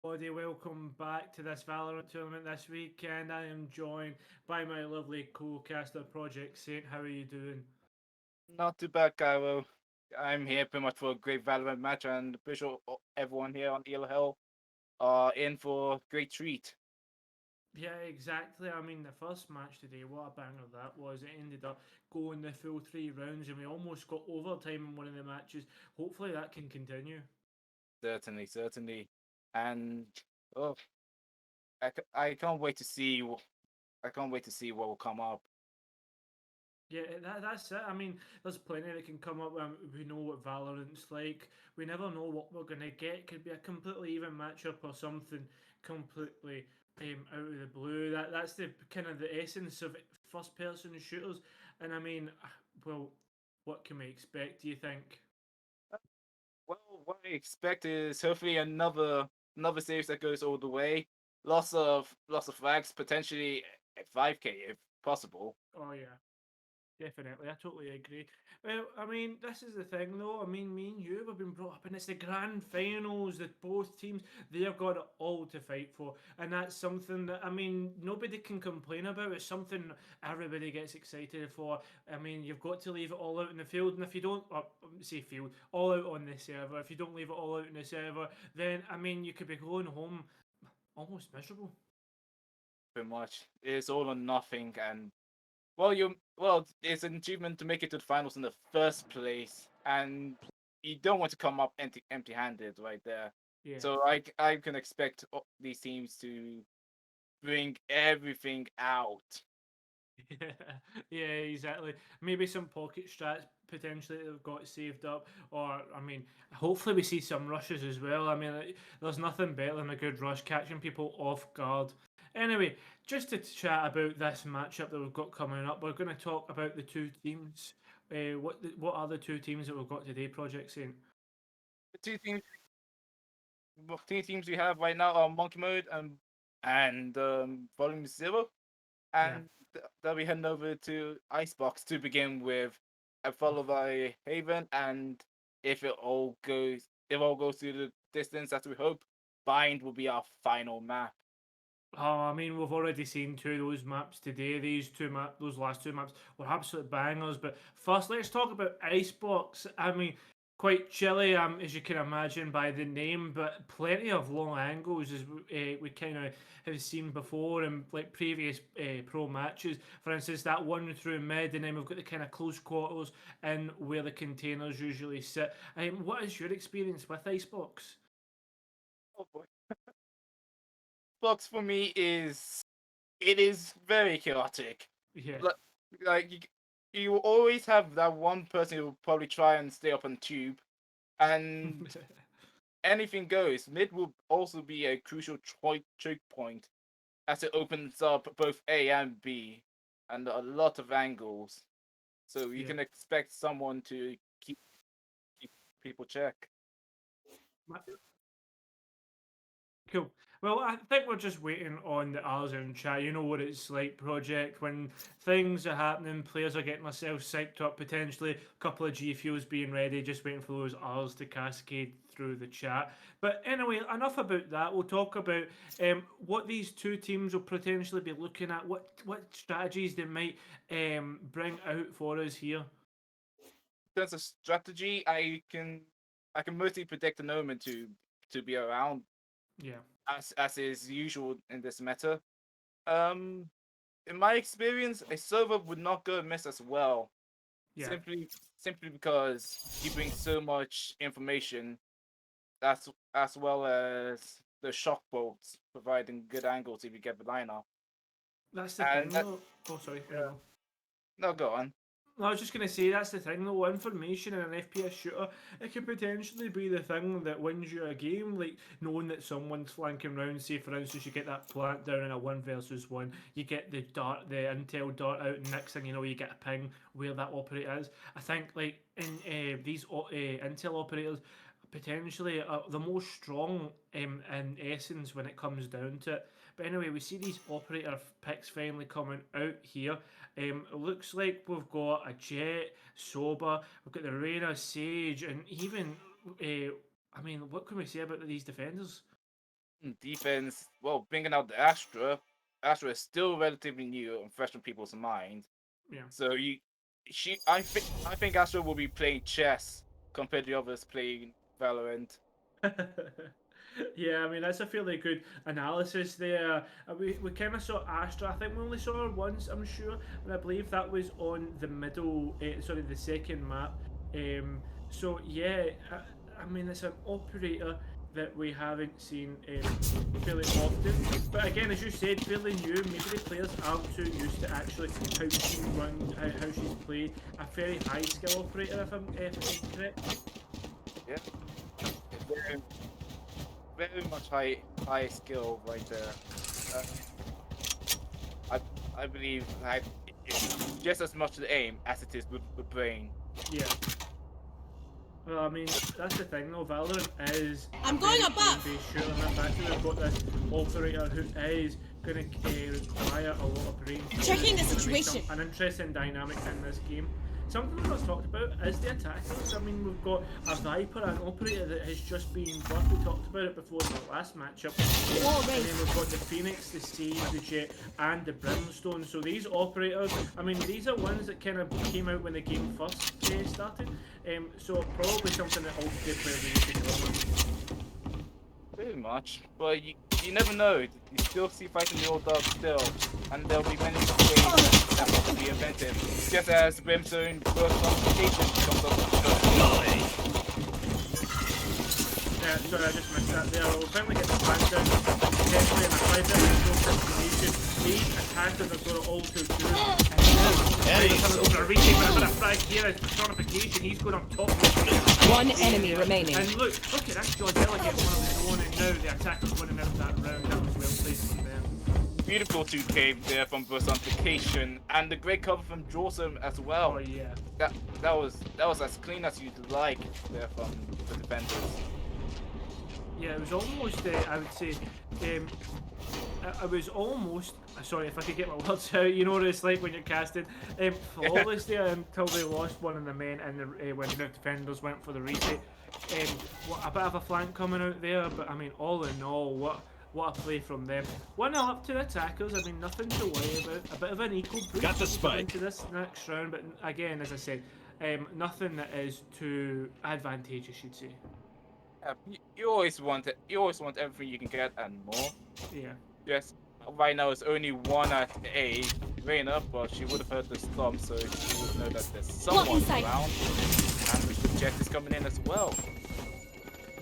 Everybody, welcome back to this Valorant tournament this weekend. I am joined by my lovely co-caster Project Saint. How are you doing? Not too bad, Cairo. I'm here pretty much for a great Valorant match, and pretty sure everyone here on Eel Hill are in for a great treat. Yeah, exactly. I mean, the first match today, what a banger that was. It ended up going the full 3 rounds, and we almost got overtime in one of the matches. Hopefully, that can continue. Certainly, certainly. And oh, I can't wait to see. I can't wait to see what will come up. Yeah, that's it. I mean, there's plenty that can come up. We know what Valorant's like. We never know what we're gonna get. Could be a completely even matchup or something completely out of the blue. That's the kind of the essence of first person shooters. And I mean, well, what can we expect? Do you think? Well, what I expect is hopefully another series that goes all the way. Lots of flags, potentially at 5K if possible. Oh yeah. Definitely, I totally agree. Well, I mean, this is the thing though. I mean, me and you have been brought up, and it's the grand finals that both teams they've got it all to fight for, and that's something that I mean nobody can complain about. It's something everybody gets excited for. I mean, you've got to leave it all out in the field, and if you don't, or say field, all out on the server. If you don't leave it all out in the server, then I mean, you could be going home almost miserable. Pretty much, it's all or nothing, and it's an achievement to make it to the finals in the first place, and you don't want to come up empty-handed right there. Yeah. So I can expect these teams to bring everything out. Yeah, yeah, exactly. Maybe some pocket strats potentially that they've got saved up, or I mean, hopefully we see some rushes as well. I mean, there's nothing better than a good rush, catching people off guard. Anyway, just to chat about this matchup that we've got coming up, we're going to talk about the two teams. What are the two teams that we've got today, Project Saint? The two teams we have right now are Monkey Mode and Volume Zero, Yeah. and they'll be heading over to Icebox to begin with, followed by Haven, and if all goes through the distance as we hope, Bind will be our final map. Oh, I mean, we've already seen two of those maps today. Those last two maps were absolute bangers. But first, let's talk about Icebox. I mean, quite chilly, as you can imagine by the name, but plenty of long angles as we kind of have seen before in like previous pro matches. For instance, that one through mid, and then we've got the kind of close quarters and where the containers usually sit. What is your experience with Icebox? Oh boy. Box for me is very chaotic. Yeah. Like, like you will always have that one person who will probably try and stay up on tube, and anything goes. Mid will also be a crucial choke point as it opens up both A and B and a lot of angles. So you Yeah. can expect someone to keep people check. Cool. Well, I think we're just waiting on the R's in chat. You know what it's like, Project, when things are happening, players are getting themselves psyched up, potentially a couple of G Fuels being ready, just waiting for those R's to cascade through the chat. But anyway, enough about that. We'll talk about what these two teams will potentially be looking at, what strategies they might bring out for us here. In terms of strategy, I can mostly predict the Omen to be around Yeah. as is usual in this meta. Um, in my experience, a server would not go amiss as well, Yeah. simply simply because he brings so much information, as well as the shock bolts providing good angles if you get the line off. That's the And thing, that though. Oh, sorry. There you yeah, go. no, go on. No, I was just going to say that's the thing though. Information in an FPS shooter, it could potentially be the thing that wins you a game. Like knowing that someone's flanking round. Say for instance, you get that plant down in a one versus one. You get the intel dart out, and next thing you know, you get a ping where that operator is. I think like in these intel operators, potentially the most strong in essence when it comes down to it. But anyway, we see these operator picks finally coming out here. It looks like we've got a Jet, Soba, we've got the Reyna, Sage, and even, I mean, what can we say about these defenders? defense, well, bringing out the Astra. Astra is still relatively new and fresh in people's mind. Yeah. So I think Astra will be playing chess compared to the others playing Valorant. Yeah, I mean that's a fairly good analysis there. We kind of saw Astra. I think we only saw her once, I'm sure, and I believe that was on the middle. Sorry, the second map. So yeah, I mean it's an operator that we haven't seen fairly often. But again, as you said, fairly new. Maybe the players aren't too used to actually how she runs, how she's played. A very high skill operator, if I'm correct. Yeah, very, very much high skill right there. Uh, I believe like it's just as much the aim as it is with the brain. Yeah. Well, I mean, that's the thing though, Valorant is I'm going above! based shooter, and the fact that we've got this operator who is going to require a lot of brain. Checking the It's gonna make situation. an interesting dynamic in this game. Something we've not talked about is the attackers. I mean, we've got a Viper, an operator that has just been buffed. We talked about it before in the last matchup. And then we've got the Phoenix, the Sage, the Jet, and the Brimstone. So these operators, I mean, these are ones that kind of came out when the game first started. So probably something that all good players need to cover. Pretty much, but you never know. You still see fighting the old dog still, and there'll be many ways that will be invented. Just as Brimstone burst notification comes up with Sorry, I just missed that there. We'll finally get the plan down. Potentially in a 5-minute destination. These attackers are going to also do. Over a retake with a bit of frag here as personification. He's going up top. One enemy remaining. And look at that John Delegate, one of his own, and now the attacker's winning out that round. That was well placed from them. beautiful 2K there from personification, and the great cover from Jawsome as well. Oh yeah. That was as clean as you'd like there from the defenders. Yeah, it was almost, I would say, I was almost, sorry if I could get my words out, you know what it's like when you're casting, flawless there until they lost one of the men and when the defenders went for the reset. A bit of a flank coming out there, but I mean, all in all, what a play from them. 1-0 up to the attackers, I mean, nothing to worry about. A bit of an equal boost Got the spike into this next round, but again, as I said, nothing that is too advantageous, you'd say. You always want it. You always want everything you can get and more. Yeah. Yes. Right now it's only one at A. Reina, but she would have heard the storm, so she would know that there's someone around. And the jet is coming in as well.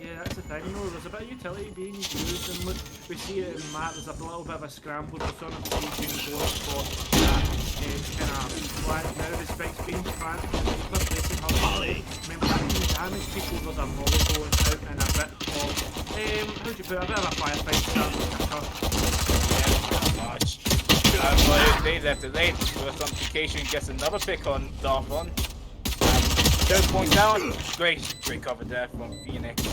Yeah, that's the thing though, there's a bit of utility being used, and look, we see it in the map, there's a little bit of a scramble, personification going for that kind of flank. Now the spike's being transferred, placing her. Remember, that can damage people, there's a molly going out and a bit of, how'd you put it, a bit of a firefight starting to occur. Yeah, not much. But they left it late, personification gets another pick on Darthon. Third point down. Great cover there from Phoenix.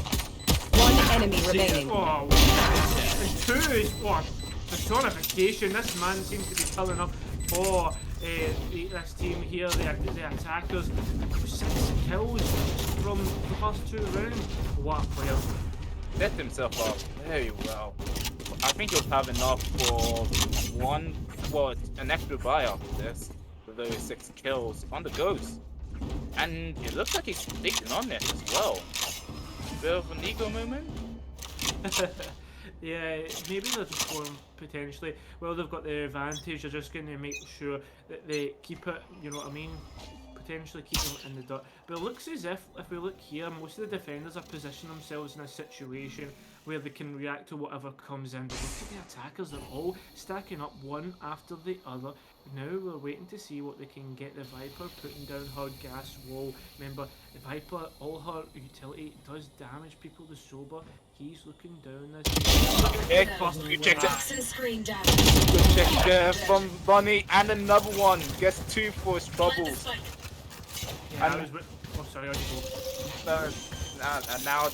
One enemy remaining. Oh, and two is what? Personification. This man seems to be pulling up for this team here, the attackers. 6 kills from the first 2 rounds. What a player. Set himself up very well. I think he'll have enough for an extra buy after this with those 6 kills on the Ghost. And it looks like he's sticking on it as well. Bit of an ego moment. Yeah, maybe they're just going potentially. Well, they've got their advantage. They're just going to make sure that they keep it. You know what I mean? Potentially keep them in the dirt. But it looks as if we look here, most of the defenders are positioning themselves in a situation where they can react to whatever comes in. But look at the attackers, they're all stacking up one after the other. Now we're waiting to see what they can get. The Viper putting down her gas wall. Remember, the Viper, all her utility does damage people to sober. He's looking down this. You checked it. Good check there from Bunny, and another one. Gets 2 for his troubles. Yeah, oh, sorry, I'll just go. Now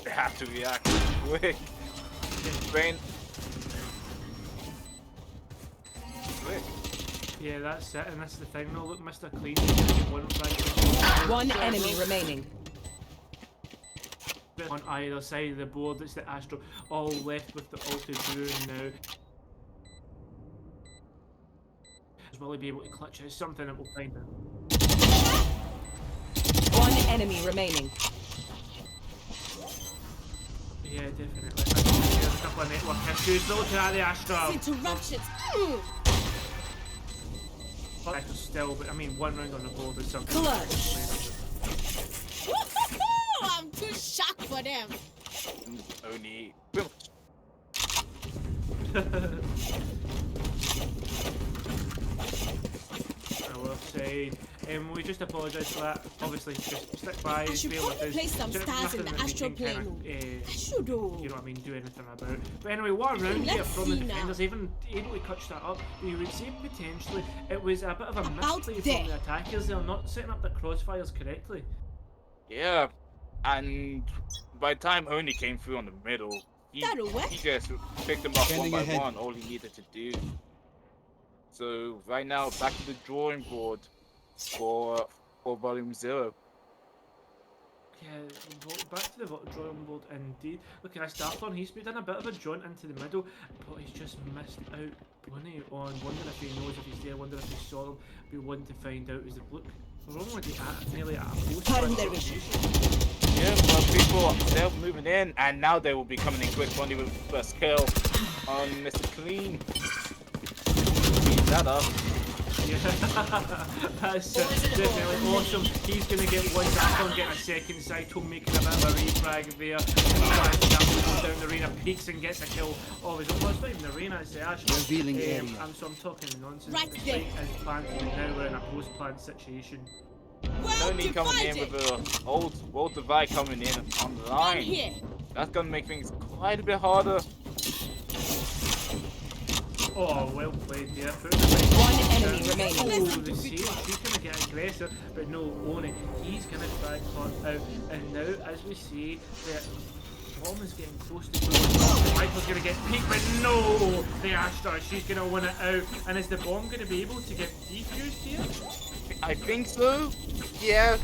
they have to react quick. Brain. Quick. Yeah, that's it, and that's the thing. No, look, Mr. Clean. One enemy remaining. on either side of the board. It's the Astro all left with the ulti drone now. Will he be able to clutch it? It's something that we'll find out. One enemy remaining. Yeah, definitely. I think there's a couple of network issues. Looking at the Astro. Interruptions. Still, but I mean, one round on the board is something. Clutch. I'm too shocked for them. Only. I will say, we just apologise for that. Obviously, just stick by. I should bear with probably us. place some There's stars in nothing the that we astral can kinda, plane. I should do. you know what I mean, do anything about. But anyway, what a round here Let's from the see now. defenders, even able to catch that up. You would say potentially it was a bit of a About misplay there. from the attackers. They're not setting up the crossfires correctly. Yeah, and by the time Oni came through on the middle, he That'll work. just picked them up Standing one by ahead. one, all he needed to do. So right now, back to the drawing board for Volume 0. Yeah, back to the drawing board indeed. Looking at Starthorn, he's done a bit of a jaunt into the middle, but he's just missed out Bunny on. Wondering if he knows if he's there, wondering if he saw him. We want to find out. Is the look? We're already nearly at a post. Pardon their vision. Yeah, well, people they're moving in, and now they will be coming in quick. Bunny with first kill on Mr. Clean. Speed that up. Yeah, that's definitely awesome. He's going to get one down, get a second Saito making a bit of a refrag there. Goes down the arena, peeks and gets a kill. Oh, it's not even the arena, it's the Ash. Revealing area. So I'm talking nonsense. Right The there. site is planted, and now we're in a post-plant situation. Well Only coming in divided. with a old divide coming in on the I'm line. here. That's gonna make things quite a bit harder. Oh, well played there. One enemy remaining. Oh, the save. She's going to get aggressive, but no, Oni, he's going to try caught out. And now, as we see, the bomb is getting close to goal. Michael's going to get peaked, but no! The Astra, she's going to win it out. And is the bomb going to be able to get defused here? I think so. Yeah,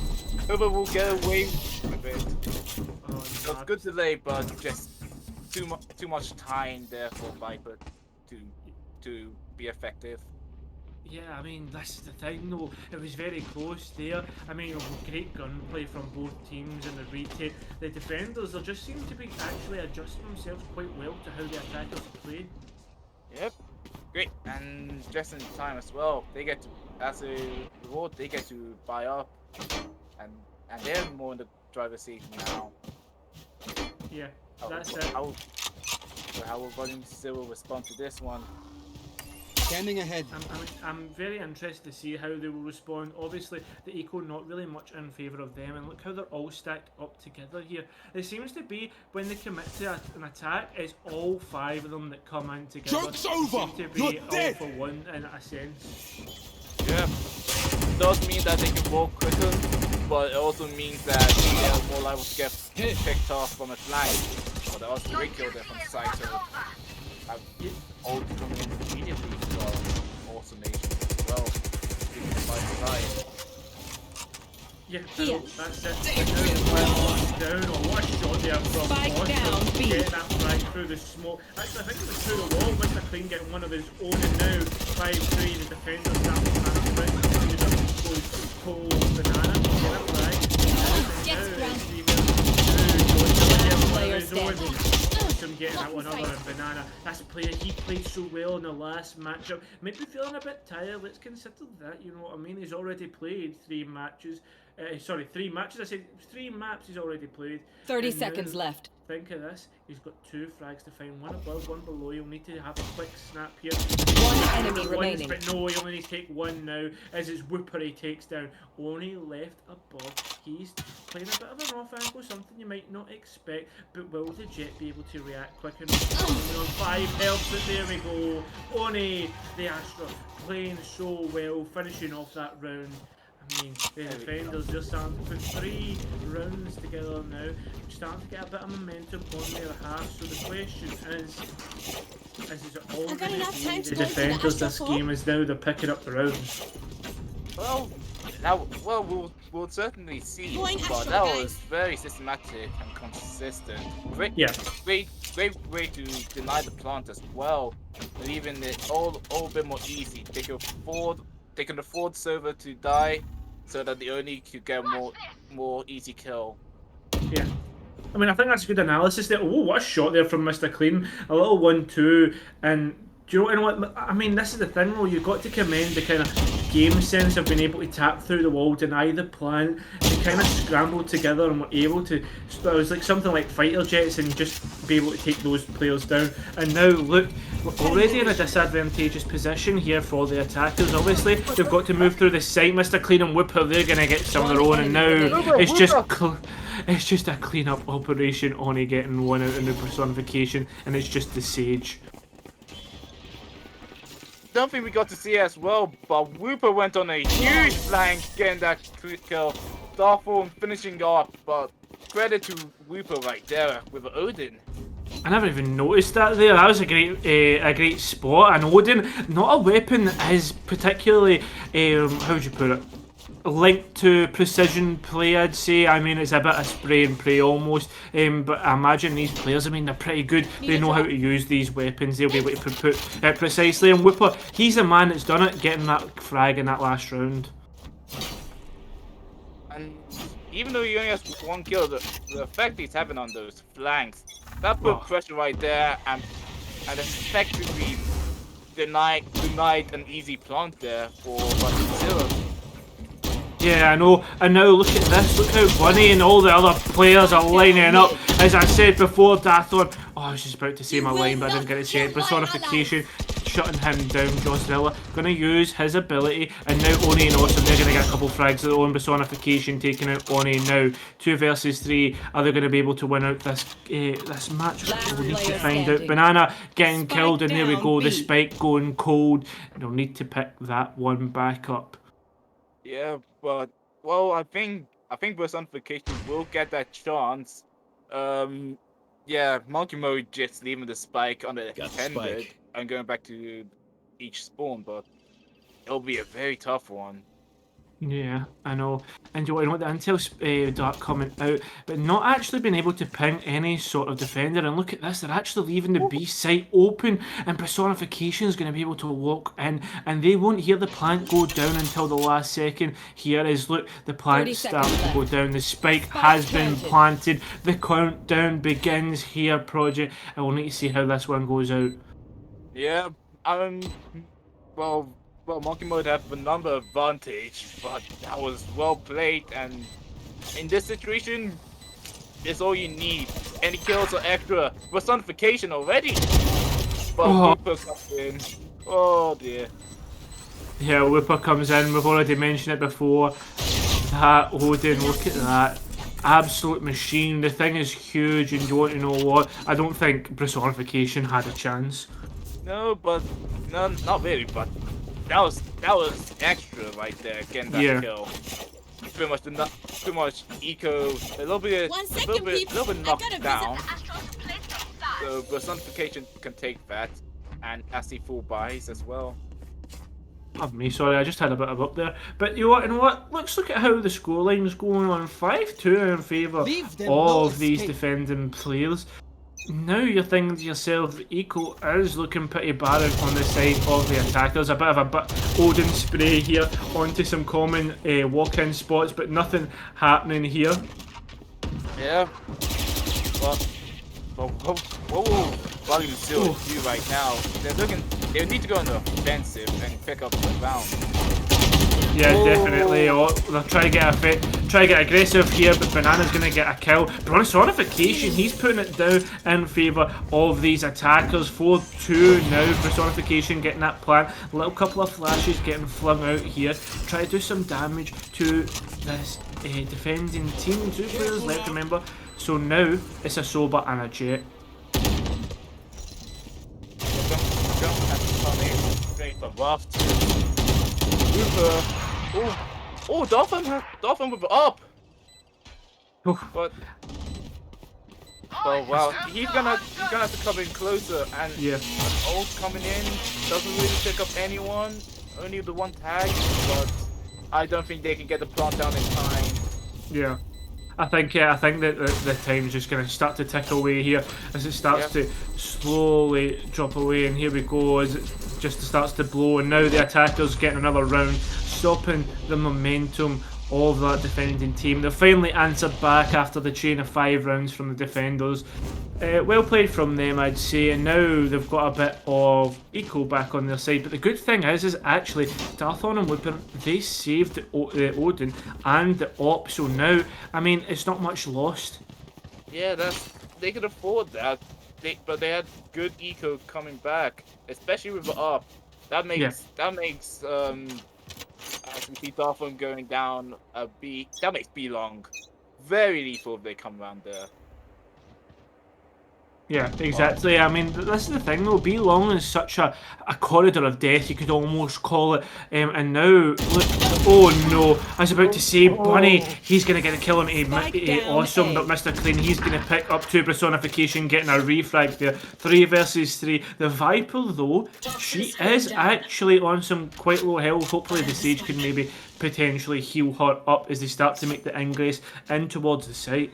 Uber will get away with it. Oh, It's no. good delay, but just too much time there for Viper to be effective. Yeah, I mean, this is the thing though, it was very close there. I mean, great gunplay from both teams in the retake. The defenders, they just seem to be actually adjusting themselves quite well to how the attackers play. Yep, great, and just in time as well. They get to, as a reward, they get to buy up, and they're more in the driver's seat now. Yeah, How- that's it. How will Volume 0 respond to this one? Scanning ahead. I'm very interested to see how they will respond. Obviously, the Eco not really much in favour of them, and look how they're all stacked up together here. It seems to be when they commit to an attack, it's all five of them that come in together. Joke's over! They seem to be You're all dead! for one in a sense. Yeah, it does mean that they can walk quicker, but it also means that they are more liable to get picked off from a flank. But they also re-kill them from the side, so have all coming in immediately for automation as well. Side to side. Yeah, Here. that's it. Down, or what a shot there from Spike Austin. down, B. Getting that flag through the smoke. Actually, I think it was through the wall. Mr. Clean getting one of his own, and now 5-3, the defender starting to manage it. Goes cold banana. Get that flag. Gets Awesome getting that one other and banana. That's a player he played so well in the last matchup. Maybe feeling a bit tired. Let's consider that. You know what I mean? He's already played 3 matches. Sorry, 3 matches. I said 3 maps he's already played. 30 And seconds now, left. Think of this. He's got 2 frags to find. One above, one below. You'll need to have a quick snap here. One enemy Ones, remaining. But no, he only needs to take 1 now. As his whooper he takes down. Only left above. He's playing a bit of an off angle, something you might not expect. But will the Jet be able to react quick enough? Only on 5 health, but there we go. Oni, the Astra, playing so well, finishing off that round. I mean, the defenders just starting to put 3 rounds together now, starting to get a bit of momentum on their half. So the question is it all I got going enough to time be to the go to the defenders Astro this Fort? game as now they're picking up the rounds? Well, Now, well, we'll certainly see. Going But astral, that guys. was very systematic and consistent. Great, Yeah. great way to deny the plant as well, leaving it all a bit more easy. Taking the forward server to die, so that the Oni could get more easy kill. Yeah. I mean, I think that's a good analysis there. Oh, what a shot there from Mr. Clean. A little 1-2. And do you know what? I mean, this is the thing, though. You've got to commend the kind of game sense of being able to tap through the wall, deny the plant. They kind of scrambled together and were able to. So it was like something like fighter jets and just be able to take those players down. And now, look, we're already in a disadvantageous position here for the attackers. Obviously, they've got to move through the site. Mr. Clean and Whipper, they're going to get some of their own. And now it's just. It's just a clean-up operation, Oni getting one out in the personification, and it's just the Sage. Something we got to see as well, but Whooper went on a huge flank, getting that kill. Starform finishing off, but credit to Whooper right there with Odin. I never even noticed that there. That was a great spot. And Odin, not a weapon that is particularly, how would you put it? Linked to precision play, I'd say. I mean, it's a bit of spray and pray almost, but I imagine these players, I mean, they're pretty good. They know how to use these weapons. They'll be able to put it precisely. And Whipper, he's the man that's done it, getting that frag in that last round. And even though he only has one kill, the effect he's having on those flanks, that put pressure right there, and effectively denied an easy plant there for Zero. Yeah, I know. And now look at this. Look how Bunny and all the other players are lining up. As I said before, Dathon. Oh, I was just about to say my line, but I didn't get to say it. Personification, shutting him down. Joss Villa going to use his ability. And now Oni and Awesome, they're going to get a couple frags of their own. Personification taking out Oni now. 2 versus 3. Are they going to be able to win out this match? We'll need to find out. Banana getting killed, and there we go. The spike going cold. They'll need to pick that one back up. Yeah, but well, I think personification will get that chance. Yeah, Monkey Mode just leaving the spike on the intended and going back to each spawn, but it'll be a very tough one. Yeah, I know. And you know what, the intel dart coming out, but not actually being able to ping any sort of defender. And look at this, they're actually leaving the B site open, and personification is going to be able to walk in, and they won't hear the plant go down until the last second. Here is, look, the plant starting to go down. The spike has been planted. The countdown begins here, Project. I will need to see how this one goes out. Yeah, well, Monkey Mode have a number advantage, but that was well played, and in this situation, it's all you need. Any kills are extra. Personification already! But Whipper comes in. Oh dear. Yeah, Whipper comes in. We've already mentioned it before. That Odin, look at that. Absolute machine. The thing is huge, and you want to know what? I don't think personification had a chance. No, not really, but that was extra right there, getting that kill. Pretty much eco, a little bit knocked down. So personification can take that, and SC full buys as well. Pardon me, sorry, I just had a bit of up there. But you know what? Let's look at how the scoreline's going on. 5-2 in favour of these defending players. Now you're thinking to yourself, Eco is looking pretty barren on the side of the attackers. A bit of a Odin spray here onto some common walk-in spots, but nothing happening here. Yeah. Well, what will Volume Zero do right now? They need to go on the offensive and pick up the round. Yeah, definitely. Oh, they'll try to get aggressive here, but Banana's going to get a kill. Personification, he's putting it down in favour of these attackers. 4-2 now. Personification getting that plant. A little couple of flashes getting flung out here. Try to do some damage to this defending team. 2 players left, remember. So now it's a Soba and a Jet. Oh, Dolphin with up. But oh wow, he's gonna have to come in closer, and ult coming in doesn't really pick up anyone. Only the one tag, but I don't think they can get the plant down in time. Yeah. I think that the time's just going to start to tick away here as it starts to slowly drop away, and here we go as it just starts to blow, and now the attacker's getting another round, stopping the momentum of that defending team. They've finally answered back after the chain of 5 rounds from the defenders. Well played from them, I'd say, and now they've got a bit of eco back on their side. But the good thing is actually Darthon and Looper, they saved the Odin and the Op, so now, I mean, it's not much lost. Yeah, they could afford that. But they had good eco coming back, especially with the Op. That makes I can see Darthon going down a B. That makes B long very lethal if they come around there. Yeah, exactly. I mean, this is the thing though. B long is such a corridor of death, you could almost call it. And now, look, oh no, I was about to say, Bunny, he's going to get a kill on awesome, but Mr. Clean, he's going to pick up 2 personification, getting a refrag there. 3 versus 3. The Viper though, she is actually on some quite low health. Hopefully the Sage can maybe potentially heal her up as they start to make the ingress in towards the site.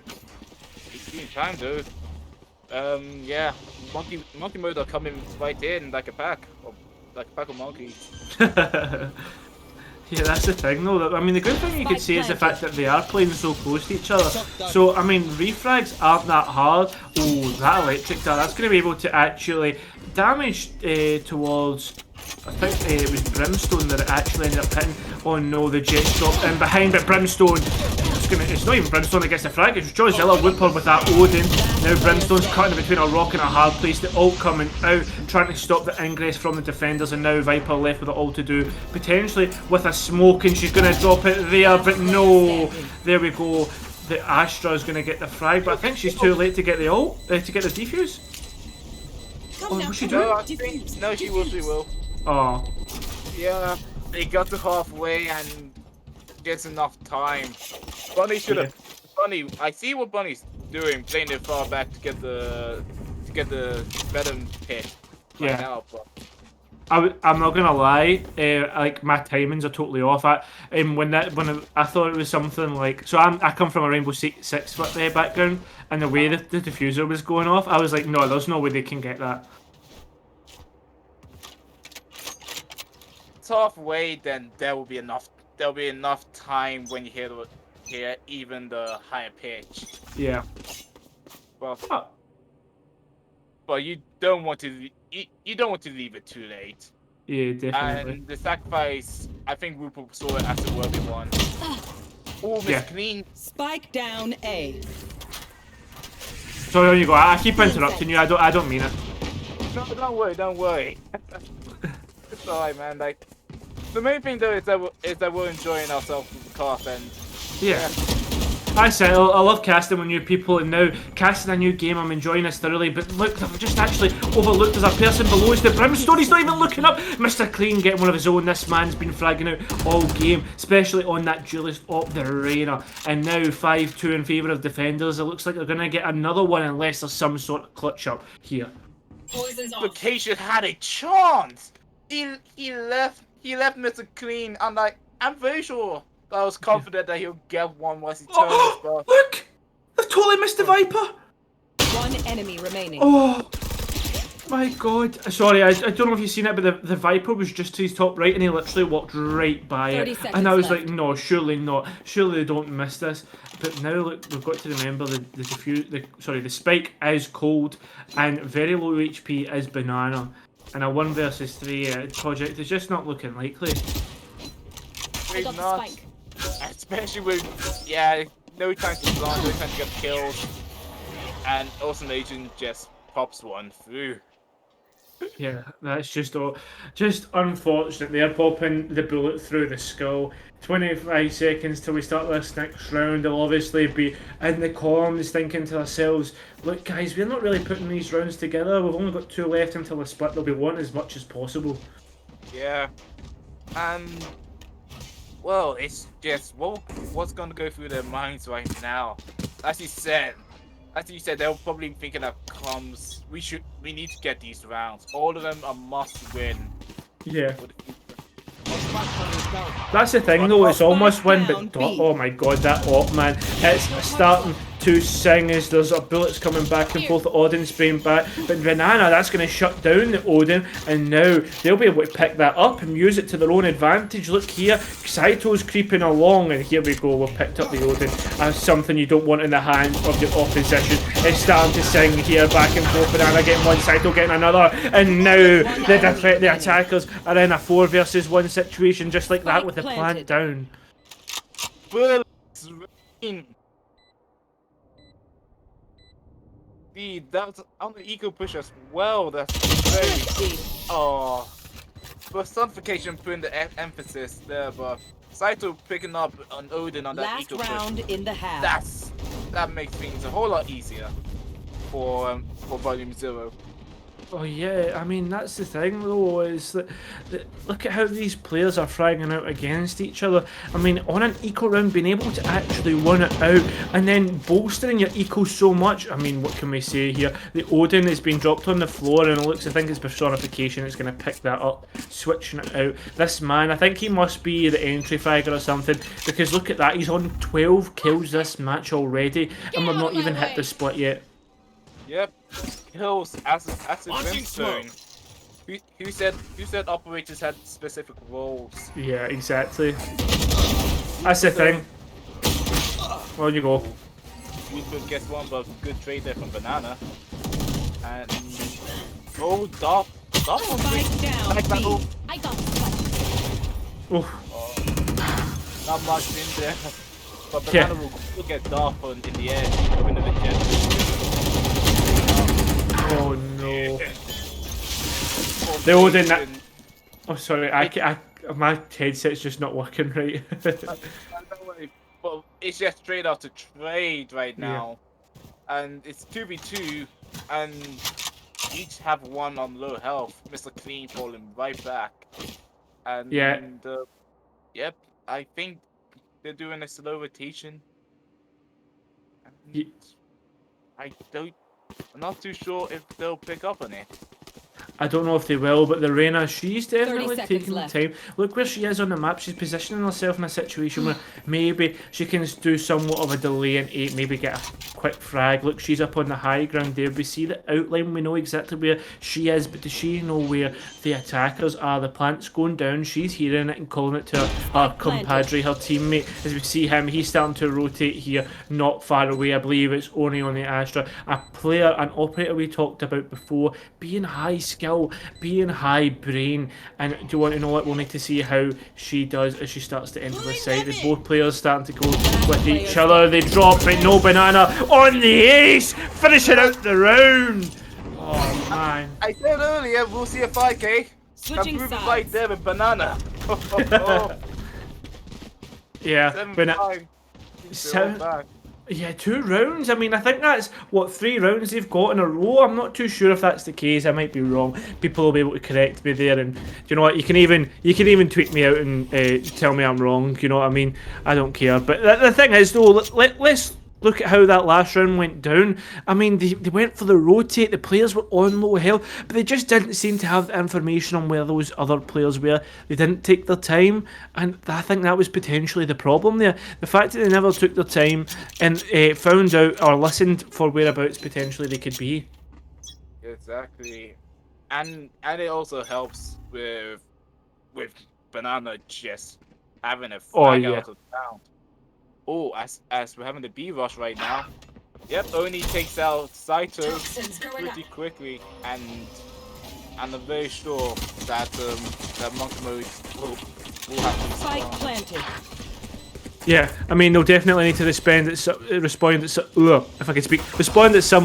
It's been time though. Yeah, monkey mode are coming right in like a pack of monkeys. Yeah, that's the thing though. I mean, the good thing you could say is the fact that they are playing so close to each other. So, I mean, refrags aren't that hard. Oh, that electric dart, that's going to be able to actually damage towards... I think it was Brimstone that it actually ended up hitting. Oh no, the jet dropped in behind, but Brimstone, it's not even Brimstone that gets the frag, it's Joyzilla Whooper with that Odin. Now Brimstone's cutting between a rock and a hard place, the ult coming out, trying to stop the ingress from the defenders, and now Viper left with it all to do, potentially with a smoke, and she's going to drop it there, but no, there we go. The Astra is going to get the frag, but I think she's too late to get the ult, to get the defuse. Oh, what's she doing? No, she will. Oh. Yeah, they got to halfway and gets enough time. Bunny should have. Bunny, I see what Bunny's doing, playing it far back to get the venom hit. Right now, but I'm not gonna lie, like my timings are totally off. I thought it was something like, so I come from a Rainbow Six background, and the way the diffuser was going off, I was like, no, there's no way they can get that. halfway, then there will be enough. There'll be enough time when you hear even the higher pitch. Yeah. Well, but you don't want to leave it too late. Yeah, definitely. And the sacrifice, I think Rupert saw it as a worthy one. Oh, Miss Clean. Spike down A. Sorry, on you go. I keep interrupting you. I don't mean it. No, don't worry. It's alright, man. Like, the main thing though is that we're enjoying ourselves with the cast, and yeah. I said I love casting with new people, and now casting a new game, I'm enjoying this thoroughly. But look, I've just actually overlooked there's a person below us. The Brimstone, he's not even looking up. Mr. Clean getting one of his own. This man's been fragging out all game, especially on that duelist op the arena. And now 5-2 in favour of defenders. It looks like they're gonna get another one unless there's some sort of clutch up here. Vacation had a chance. He left Mr. Clean. I'm very sure. I was confident that he'll get one once he turns. But look! I've totally missed the Viper! One enemy remaining. Oh my god. Sorry, I don't know if you've seen it, but the Viper was just to his top right and he literally walked right by it. And I was like, no, surely not. Surely they don't miss this. But now look, we've got to remember the spike is cold and very low HP is banana. And a 1 versus 3 project is just not looking likely. I got the spike. Especially with, no time to blind, no time to get killed. And Awesome Agent just pops one through. Yeah, that's just unfortunate. They're popping the bullet through the skull. 25 seconds till we start this next round. They'll obviously be in the comms thinking to ourselves, look guys, we're not really putting these rounds together. We've only got 2 left until the split. They'll be wanting as much as possible. Yeah. And well, it's just what's going to go through their minds right now. As you said, they're probably thinking of comms. We need to get these rounds. All of them are must win. Yeah. Also That's the thing though, it's almost win, down, but B. oh my god, that op man, it's starting to sing as there's bullets coming back and forth, Odin spraying back, but Banana, that's going to shut down the Odin, and now they'll be able to pick that up and use it to their own advantage. Look here, Saito's creeping along, and here we go, we've picked up the Odin. That's something you don't want in the hands of the opposition. It's starting to sing here, back and forth, Banana getting one, Saito getting another, and now the attackers are in a 4 versus 1 situation, just like that, with the plant down. That's on the eco push as well. That's very personification putting the emphasis there, but Saito picking up on Odin on that Last eco push. round in the half. That makes things a whole lot easier for Volume 0. Oh yeah, I mean that's the thing though, is that look at how these players are fragging out against each other. I mean, on an eco round, being able to actually run it out and then bolstering your eco so much. I mean, what can we say here? The Odin is being dropped on the floor, and it looks, I think it's personification, it's going to pick that up, switching it out. This man, I think he must be the entry fragger or something, because look at that, he's on 12 kills this match already, and we've not even hit the split yet. Yep, kills as a Brimstone. Who said operators had specific roles? Yeah, exactly. That's the thing. Well, you go. We could guess one, but good trade there from Banana. And Doc. Spike down, B. I got the spike. Oh. Not much in there, but Banana will get Doc in the end. Win the jet. Oh no. The Odin. Oh sorry, my headset's just not working right. But it's just straight out to trade right now, and it's 2v2, and each have one on low health. Mr. Clean falling right back, and yep, I think they're doing a slow rotation. I'm not too sure if they'll pick up on it. I don't know if they will, but the Reyna, she's definitely 30 taking the seconds time. Look where she is on the map. She's positioning herself in a situation where maybe she can do somewhat of a delay and maybe get a quick frag. Look, she's up on the high ground there. We see the outline. We know exactly where she is, but does she know where the attackers are? The plant's going down. She's hearing it and calling it to her compadre, her teammate. As we see him, he's starting to rotate here, not far away. I believe it's only on the Astra. A player, an operator we talked about before, being high skill, being high brain, and do you want to know what? We'll need to see how she does as she starts to enter the site. With both players starting to go with each other, they drop it, no Banana on the ace, finishing out the round. Oh man! I said earlier we'll see a 5K. Switching sides. sides. Right there with Banana. Yeah, 7-5. Yeah, 2 rounds. I mean, I think that's, what, 3 rounds they've got in a row? I'm not too sure if that's the case. I might be wrong. People will be able to correct me there. And do you know what? You can even tweet me out and tell me I'm wrong. You know what I mean? I don't care. But the thing is, though, let's look at how that last round went down. I mean, they went for the rotate. The players were on low health, but they just didn't seem to have the information on where those other players were. They didn't take their time, and I think that was potentially the problem there. The fact that they never took their time and found out or listened for whereabouts potentially they could be. Exactly, and it also helps with Banana just having a flag out of town. Oh, as we're having the B rush right now. Yep, Oni takes out Saito pretty quickly, and I'm very sure that that Monk mode will have to Spike planted. Yeah, I mean, they'll definitely need to respond at some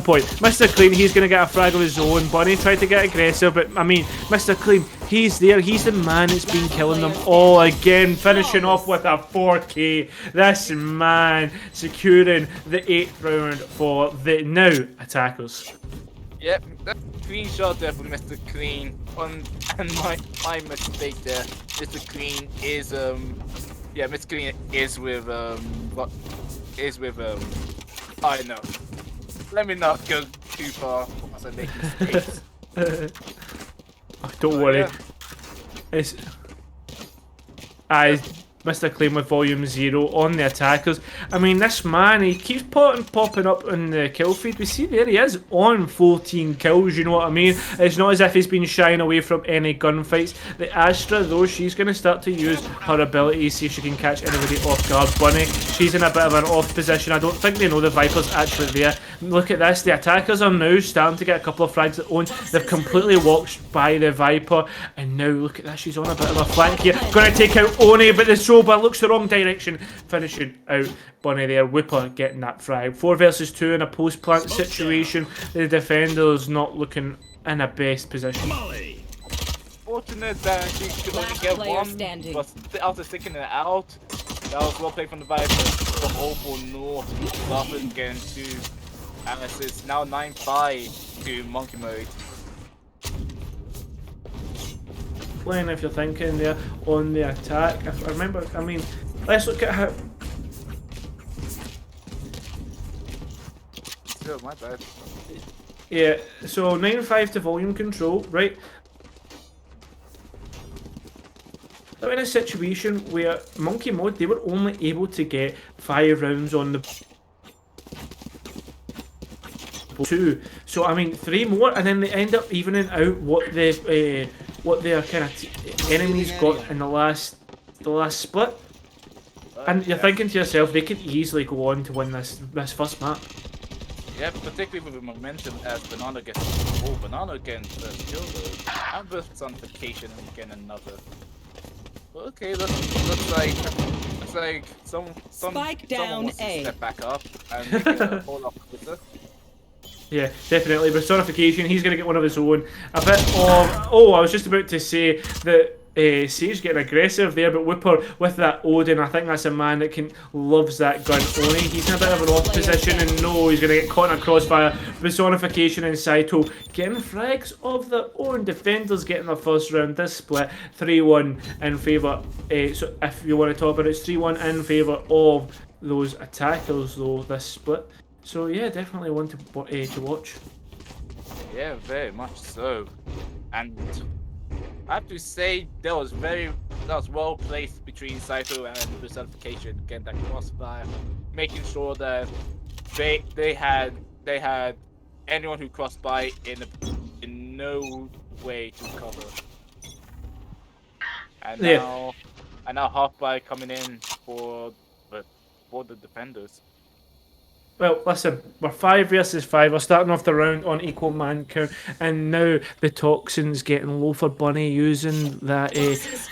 point. Mr. Clean, he's going to get a frag of his own. Bunny tried to get aggressive, but I mean, Mr. Clean, he's there. He's the man that's been killing them all again, finishing off with a 4K. This man securing the 8th round for the now attackers. Yep, that clean shot there from Mr. Clean. And my mistake there. Mr. Clean is yeah, Mr. Clean is with I know. Let me not go too far once I make mistakes. Don't worry. Yeah. It's Mr. Clean with volume 0 on the attackers. I mean, this man, he keeps popping up in the kill feed. We see there he is on 14 kills, you know what I mean? It's not as if he's been shying away from any gunfights. The Astra, though, she's going to start to use her ability, see if she can catch anybody off guard. Bunny, she's in a bit of an off position. I don't think they know the Viper's actually there. Look at this, the attackers are now starting to get a couple of frags at own. They've completely walked by the Viper, and now look at that, she's on a bit of a flank here. Going to take out Oni, but the Soba looks the wrong direction, finishing out Bunny there. Whipper getting that frag. 4 versus 2 in a post-plant situation. The defender's not looking in a best position. Fortunate that she could only get one, standing. but after sticking it out, that was well played from the Viper. The whole for North, Laughing again to Alice's now 9-5 to Monkey Mode. Playing, if you're thinking there, on the attack. If I remember, I mean, let's look at how... Still, my bad. Yeah, so 9-5 to volume control, right? They're in a situation where Monkey Mode, they were only able to get 5 rounds on the 2. So I mean, 3 more, and then they end up evening out what their kind of enemies got in the last split. And you're thinking to yourself, they could easily go on to win this first map. Yeah, particularly with the momentum as Banana gets Banana again first kill though, and with personification and again another. Okay, looks like someone down wants to A. step back up and make a whole lot quicker. Yeah, definitely. Personification, he's going to get one of his own. A bit of... Oh, I was just about to say that Sage getting aggressive there, but Whipper with that Odin, I think that's a man that loves that gun. Only he's in a bit of an off position, and no, he's going to get caught in a crossfire. Personification and Saito getting frags of their own. Defenders getting the first round. This split 3-1 in favour. So if you want to talk about it, it's 3-1 in favour of those attackers though, this split. So yeah, definitely one to watch. Yeah, very much so. And I have to say that was well placed between Saito and Personification, getting that crossfire, making sure that they had anyone who crossed by in no way to cover. And now half-by coming in for the defenders. Well, listen, we're 5 versus 5. We're starting off the round on equal man count, and now the Toxin's getting low for Bunny using that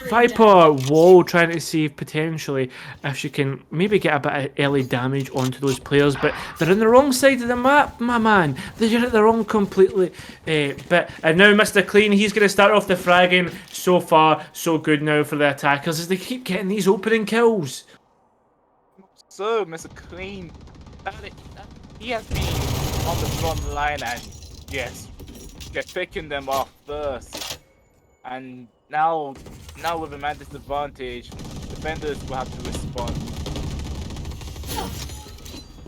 Viper wall, trying to see potentially if she can maybe get a bit of early damage onto those players, but they're on the wrong side of the map, my man. They're at the wrong completely bit. And now Mr. Clean, he's going to start off the fragging. So far, so good now for the attackers as they keep getting these opening kills. So, Mr. Clean, he has been on the front line and yes, picking them off first. And now with a man disadvantage, defenders will have to respond.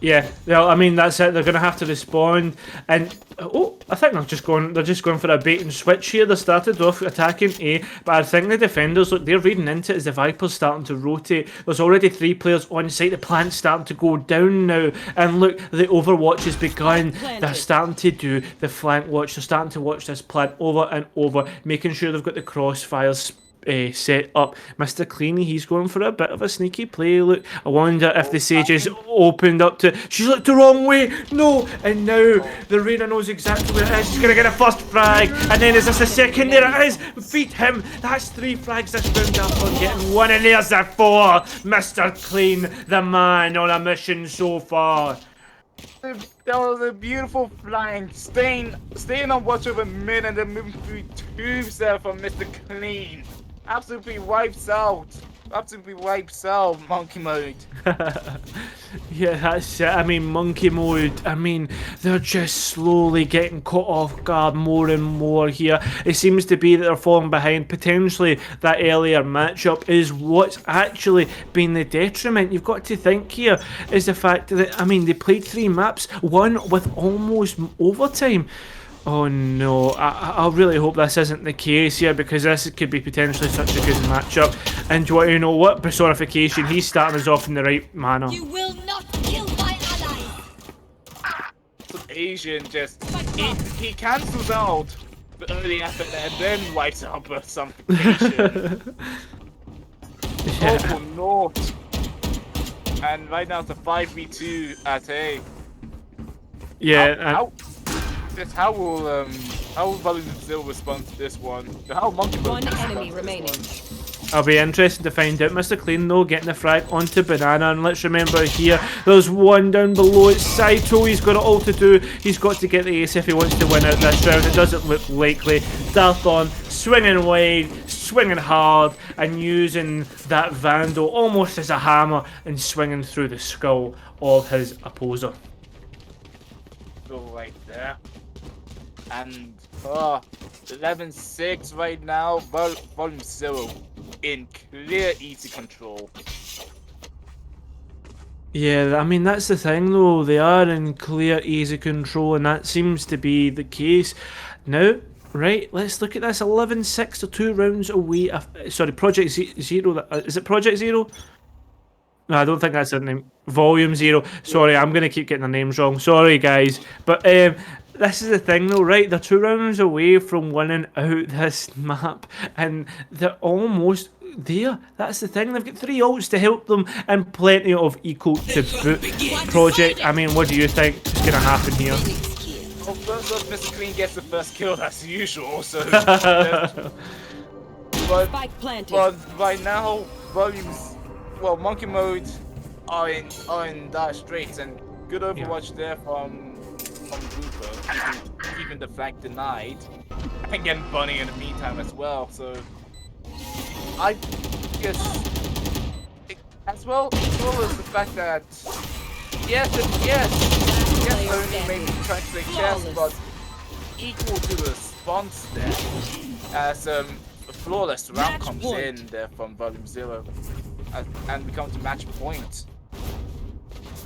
Yeah, well, I mean that's it. They're going to have to respond, and oh, I think they're just going for a bait and switch here. They started off attacking A, but I think the defenders, look, they're reading into it as the Viper's starting to rotate. There's already 3 players on site. The plant's starting to go down now, and look, the Overwatch has begun. They're starting to do the flank watch. They're starting to watch this plant over and over, making sure they've got the crossfires set up. Mr. Cleany, he's going for a bit of a sneaky play. Look, I wonder if the Sage is opened up to... She's looked the wrong way! No! And now the Reyna knows exactly where it is. She's going to get a first frag. And then is this a second? There it is! Beat him! That's 3 frags this round after getting 1. And there's a 4! Mr. Clean, the man on a mission so far. That was a beautiful flank, staying on watch over mid and then moving through 2s there from Mr. Clean. Absolutely wipes out Monkey Mode. Yeah, that's it. I mean, Monkey Mode, I mean, they're just slowly getting caught off guard more and more here. It seems to be that they're falling behind. Potentially, that earlier matchup is what's actually been the detriment. You've got to think here is the fact that, I mean, they played 3 maps, one with almost overtime. Oh no, I really hope this isn't the case here because this could be potentially such a good matchup. And do you want to know what? Personification, he's starting us off in the right manner. You will not kill my ally. Some Asian just he cancels out the early effort and then wipes out personification. Yeah. Oh no! And right now it's a 5v2 at A. Yeah, How will Valiant still respond to this one? How Monkey will One respond enemy to this remaining. one? I'll be interested to find out. Mr. Clean though, getting the frag onto Banana, and let's remember here, there's one down below. It's Saito. He's got it all to do. He's got to get the ace if he wants to win out this round. It doesn't look likely. Darthon swinging wide, swinging hard, and using that Vandal almost as a hammer and swinging through the skull of his opposer. Go right there. And 11-6 right now. Volume 0 in clear easy control. Yeah, I mean, that's the thing though. They are in clear, easy control, and that seems to be the case. Now, right, let's look at this. 11-6 to 2 rounds away. Sorry, Project Zero. Is it Project Zero? No, I don't think that's their name. Volume 0. Sorry, I'm going to keep getting their names wrong. Sorry, guys. But this is the thing, though, right? They're 2 rounds away from winning out this map, and they're almost there. That's the thing. They've got 3 ults to help them and plenty of eco to boot. Project, I mean, what do you think is going to happen here? Well, first off, Mr. Clean gets the first kill as usual, so... Spike planted. but right now, volumes... Well, Monkey Mode are in dire straits, and good Overwatch there from Grouper, keeping the flag denied, and getting Bunny in the meantime as well, so... I guess... as well as the fact that... Yes, only maybe trying to play chess, but equal to the response there, as a flawless round comes in there from Volume 0, and we come to match point.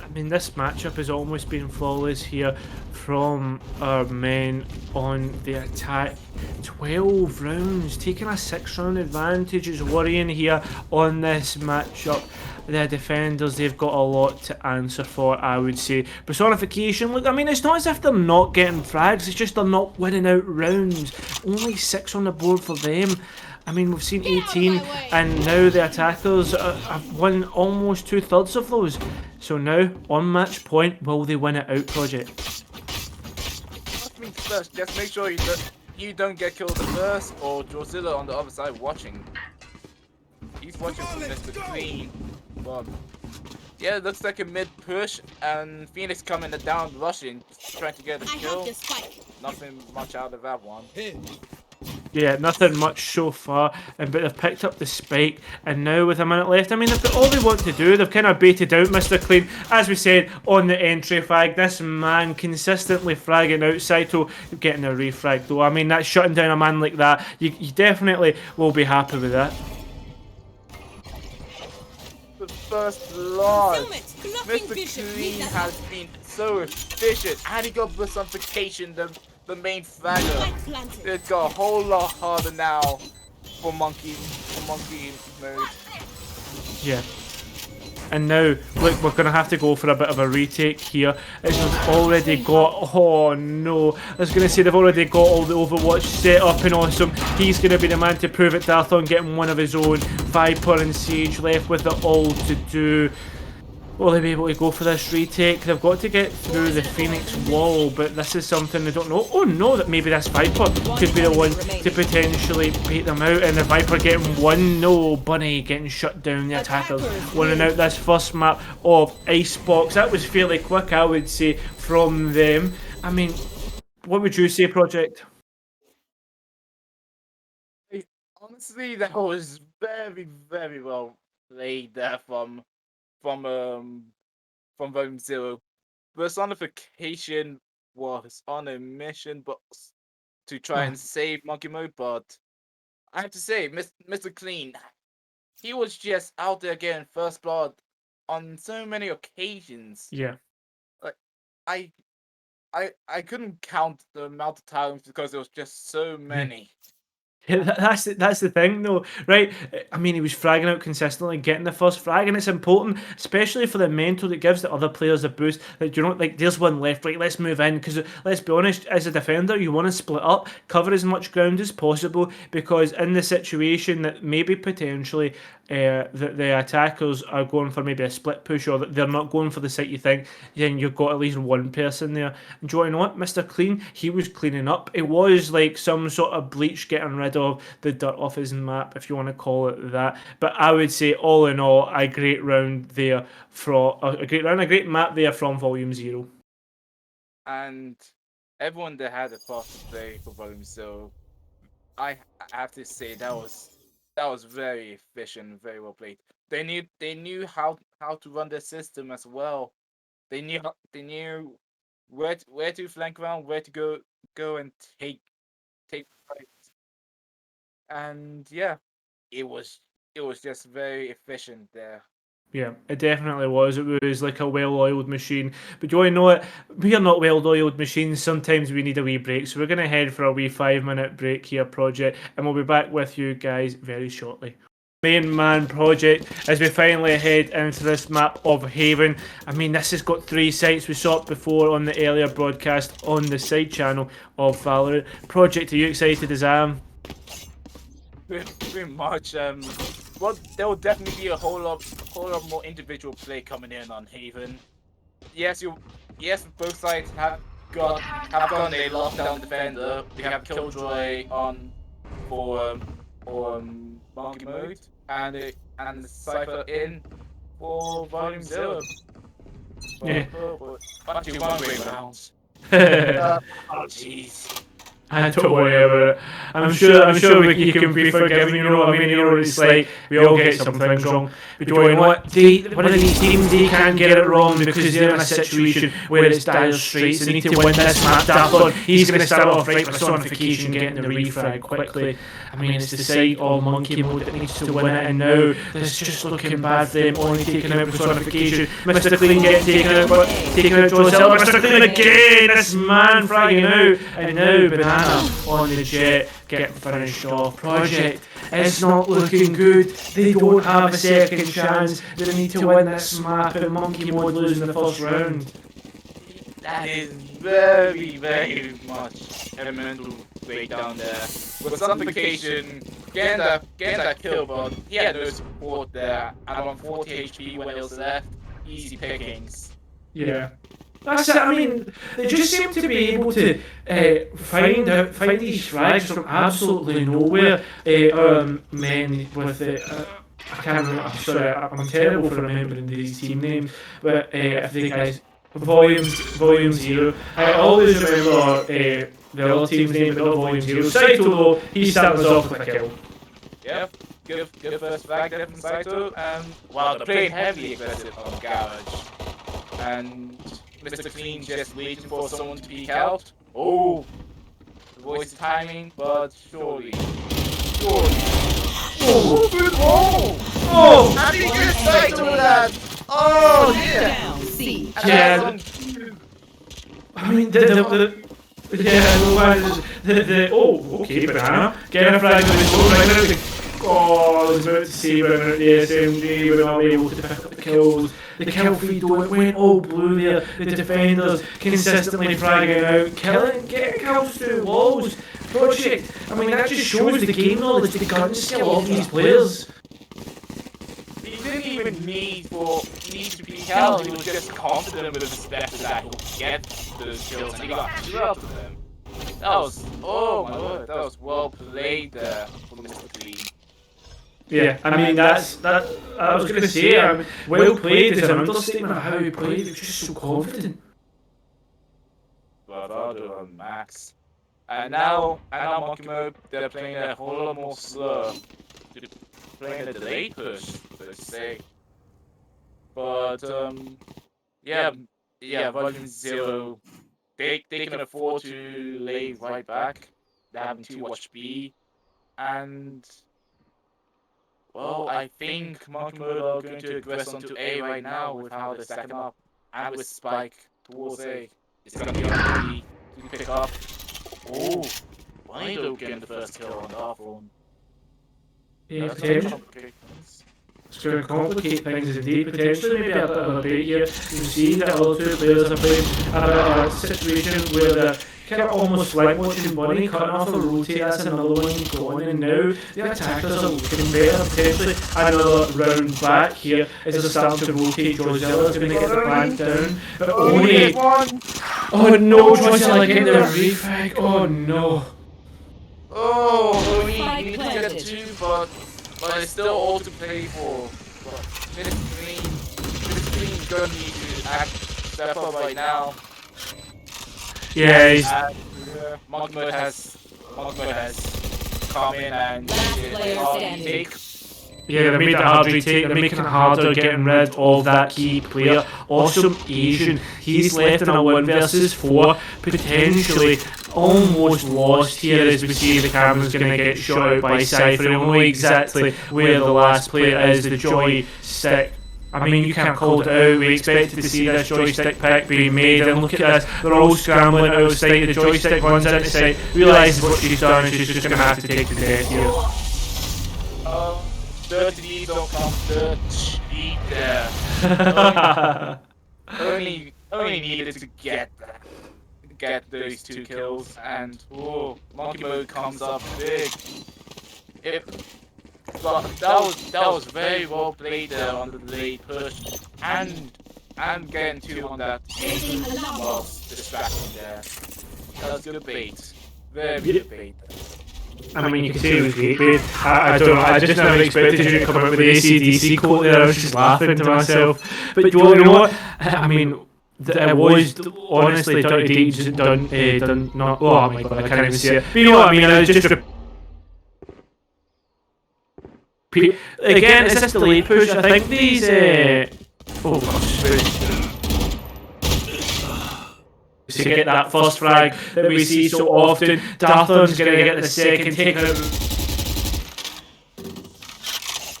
I mean, this matchup has almost been flawless here from our men on the attack. 12 rounds, taking a 6-round advantage is worrying here on this matchup. The defenders, they've got a lot to answer for, I would say. Personification, look, I mean, it's not as if they're not getting frags, it's just they're not winning out rounds. Only 6 on the board for them. I mean, we've seen 18, and now the attackers have won almost 2/3 of those. So now, on match point, will they win it out, Project? First things first, just make sure you don't get killed at first, or Drozilla on the other side watching. He's watching from Mr. Clean. But yeah, it looks like a mid push, and Phoenix coming down rushing, trying to get a I have kill. the spike. Nothing much out of that one. Yeah, nothing much so far, but they've picked up the spike, and now with a minute left, I mean, they've got all they want to do. They've kind of baited out Mr. Clean, as we said, on the entry flag. This man consistently fragging out Saito, getting a refrag though. I mean, that's shutting down a man like that. You definitely will be happy with that. The first blood. Zoom it. Blocking Mr. vision. Clean Meet the has been so efficient, and he got personification, the main fragger. spike planted. It got a whole lot harder now for Monkey Mode. Yeah. And now, look, we're going to have to go for a bit of a retake here. As we've already got... Oh, no. I was going to say they've already got all the Overwatch set up and awesome. He's going to be the man to prove it. Darthon getting one of his own. Viper and Sage left with it all to do. Will they be able to go for this retake? They've got to get through the Phoenix wall, but this is something they don't know. Oh no, that maybe this Viper could be the one to potentially beat them out, and the Viper getting one. No, Bunny getting shut down. The attackers winning out this first map of Icebox. That was fairly quick, I would say, from them. I mean, what would you say, Project? Honestly, that was very, very well played there from Volume 0. Personification was on a mission but to try and save Monkey Mode, but I have to say, Mr. Clean, he was just out there getting first blood on so many occasions. Yeah. Like, I couldn't count the amount of times because there was just so many. Yeah, that's the thing though, right? I mean, he was fragging out consistently, getting the first frag, and it's important, especially for the mental that gives the other players a boost. Like, you know, like there's one left, right? Let's move in, because let's be honest, as a defender, you want to split up, cover as much ground as possible, because in the situation that maybe potentially the attackers are going for maybe a split push, or that they're not going for the site you think, then you've got at least one person there. And do you know what, Mr. Clean, he was cleaning up. It was like some sort of bleach getting rid of the dirt off his map, if you want to call it that. But I would say, all in all, a great round there from a great map there from Volume 0. And everyone that had a part to play for Volume 0, I have to say that was very efficient, very well played. They knew how to run their system as well. They knew where to flank around, where to go and take fights. And yeah, it was just very efficient there. Yeah, it definitely was. It was like a well-oiled machine. But do you know what? We are not well-oiled machines. Sometimes we need a wee break. So we're going to head for a wee 5-minute break here, Project, and we'll be back with you guys very shortly. Main man Project, as we finally head into this map of Haven. I mean, this has got 3 sites. We saw it before on the earlier broadcast on the side channel of Valorant. Project, are you excited as I am? Pretty much. Well, there will definitely be a whole lot more individual play coming in on Haven. Yes, both sides have gone a lockdown defender. We have Killjoy on for monkey mode, and the Cypher in for Volume 0. Yeah. Bunch of one-way rounds. Oh jeez. Don't worry about it. I'm sure you can be forgiven. You know what I mean? You know what it's like. We all get some things wrong. But do you know what? One of these teams, they can't get it wrong because they're in a situation where it's dire straits. They need to win this map. Dapton, he's going to start off right with personification, getting the refrag quickly. I mean, it's the side of monkey mode that needs to win it, and now it's just looking bad for them. Only taking out personification. Mr. Clean getting taken out, but taking out Joe Silver. Mr. Clean again. This man fragging out, and now Banana on the jet getting finished off. Project, it's not looking good. They don't have a second chance. They need to win this map in monkey mode, losing the first round. That is very, very much a mental breakdown there. With Suffocation, getting that kill, but he had no support there, and on 40 HP when it was left, easy pickings. Yeah. That's it. I mean, they just seem to be able to find these frags from absolutely nowhere. Men with I can't remember. I'm sorry, I'm terrible for remembering these team names. But if the guys, Volume 0, I always remember the other team's name, but not Volume 0. Saito though, he started us off with a kill. Yep. Good first frag there from Saito, and wow, they're playing heavily aggressive on Garage. And Mr. Clean just waiting for someone to peek out. Oh, the voice timing, but surely. Oh, good roll! Oh, how did you get Saito with that? Oh, yeah. Down, C. Yeah. I mean, oh, okay, Banana. Getting a frag with his own right. Oh, I was about to say about the SMG, we're not able to pick up the kills. The kill feed though, it went all blue there. The defenders consistently fragging out, getting kills through walls. Project, I mean, that just shows the game knowledge, the gun skill of these players. He didn't even need to peek out, he was just confident with his Spectre that he'll get those kills, and he got 2 out of them. That was, oh my word, that was well played there for Mr. Clean. Yeah, I mean, that I was going to say, well played is an understatement of how he played. He was just so confident. Bravado and Max. And now Monkey Mode, they're playing a whole lot more slow. They're playing a delay push, so to say. But, yeah, Volume 0, they can afford to lay right back. They're having too much B. And, well, I think Monkey Mode are going to aggress onto A right now with how they're stacking up. And with Spike towards A. It's gonna be on to pick up. Oh, Wido getting the first kill on the Hawthorne. Yeah, That's potentially. okay. It's going to complicate things indeed. Potentially, maybe a bit of a bait here. You see that all two players are playing a bit of a situation where they're kind of almost like watching Bunny cutting off a rotate. That's another one gone, and now the attackers are looking better. Potentially, another round back here as they're starting to rotate. Jozilla's going to get the plant down, but only. Oh no, Jozilla getting the refrag. Oh no. Oh, we need to get 2, but it's still all to play for. But Miss Green gonna need to step up right now. Yeah, he's. Monkey Mode has come in and take. Yeah, they made it hard to retake, they're making it harder getting rid of that key player. Awesome Asian, he's left in a 1 versus 4, potentially almost lost here as we see the camera's going to get shot out by Cypher. He'll know exactly where the last player is, the joystick. I mean, you can't call it out. We expected to see this joystick pick being made, and look at this, they're all scrambling out of sight. The joystick runs into sight, realises what she's done, and she's just going to have to take the death here. Dirty don't come dirty there. only needed to get those 2 kills, and Monkey Mode comes up big. But that was very well played there on the late push, and getting 2 on that was distracting there. That was good bait, very good bait. I mean, you can say it was great, babe. I don't know, I just never expected you to come out with the AC/DC quote there. I was just laughing to myself. But you know what? I mean, it was honestly Dirty D done not. Oh my god, I can't even say it. But you know what I mean? I was just. Again, it's just a late push. I think these. Oh gosh. To get that first frag that we see so often. Darthorn's going to get the second, taking out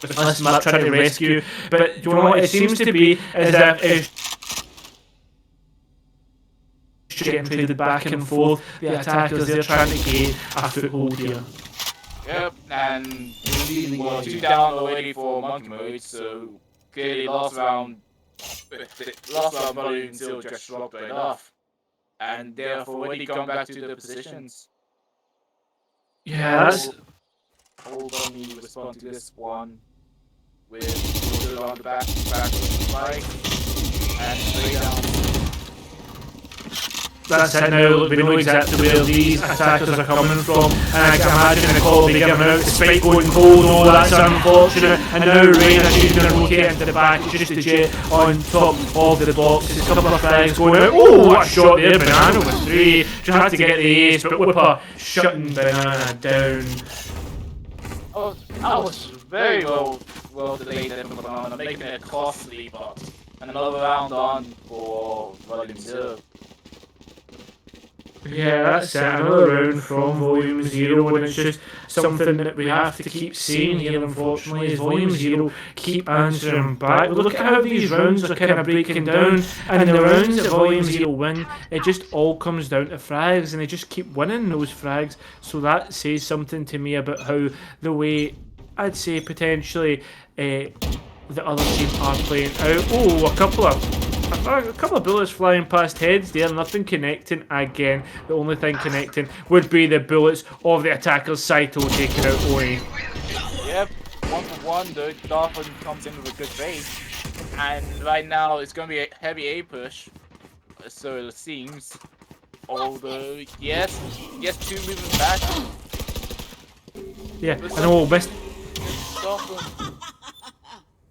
this map trying to rescue. But do you know what it seems to be as if it's getting traded back and forth. The attackers, they're trying to gain a foothold here. Yep, and 2 down already for Monkey Mode, so clearly last round Balloon still just dropped right off. And they've already gone back to the positions. Yeah, that's. Hold on, me respond to this one with Roger on the back spike and straight down. That's it now, we know exactly where these attackers are coming from, and I can imagine the call will be given out, the spike going cold, oh that's unfortunate, and now Reyna, she's going to rotate into the back, just a jet on top of the box, there's a couple of things going out, oh what a shot there, Banana with 3, she had to get the ace, but Whipper shutting Banana down. Oh, that was very well delayed there from Banana, making it costly, but another round on for Volume 0. Yeah, that's it. Another round from Volume 0, and it's just something that we have to keep saying here, unfortunately, is Volume 0 keep answering back. Look at how these rounds are kind of breaking down, and in the rounds that Volume 0 win, it just all comes down to frags, and they just keep winning those frags, so that says something to me about how the way, I'd say, potentially, the other team are playing out. Oh, a couple of bullets flying past heads there, nothing connecting again. The only thing connecting would be the bullets of the attacker's Saito taking out Oni. Yep, 1 for 1, the Dolphin comes in with a good base. And right now it's going to be a heavy A push, so it seems. Although, yes, 2 moving back. Yeah, I know, best. Dolphin.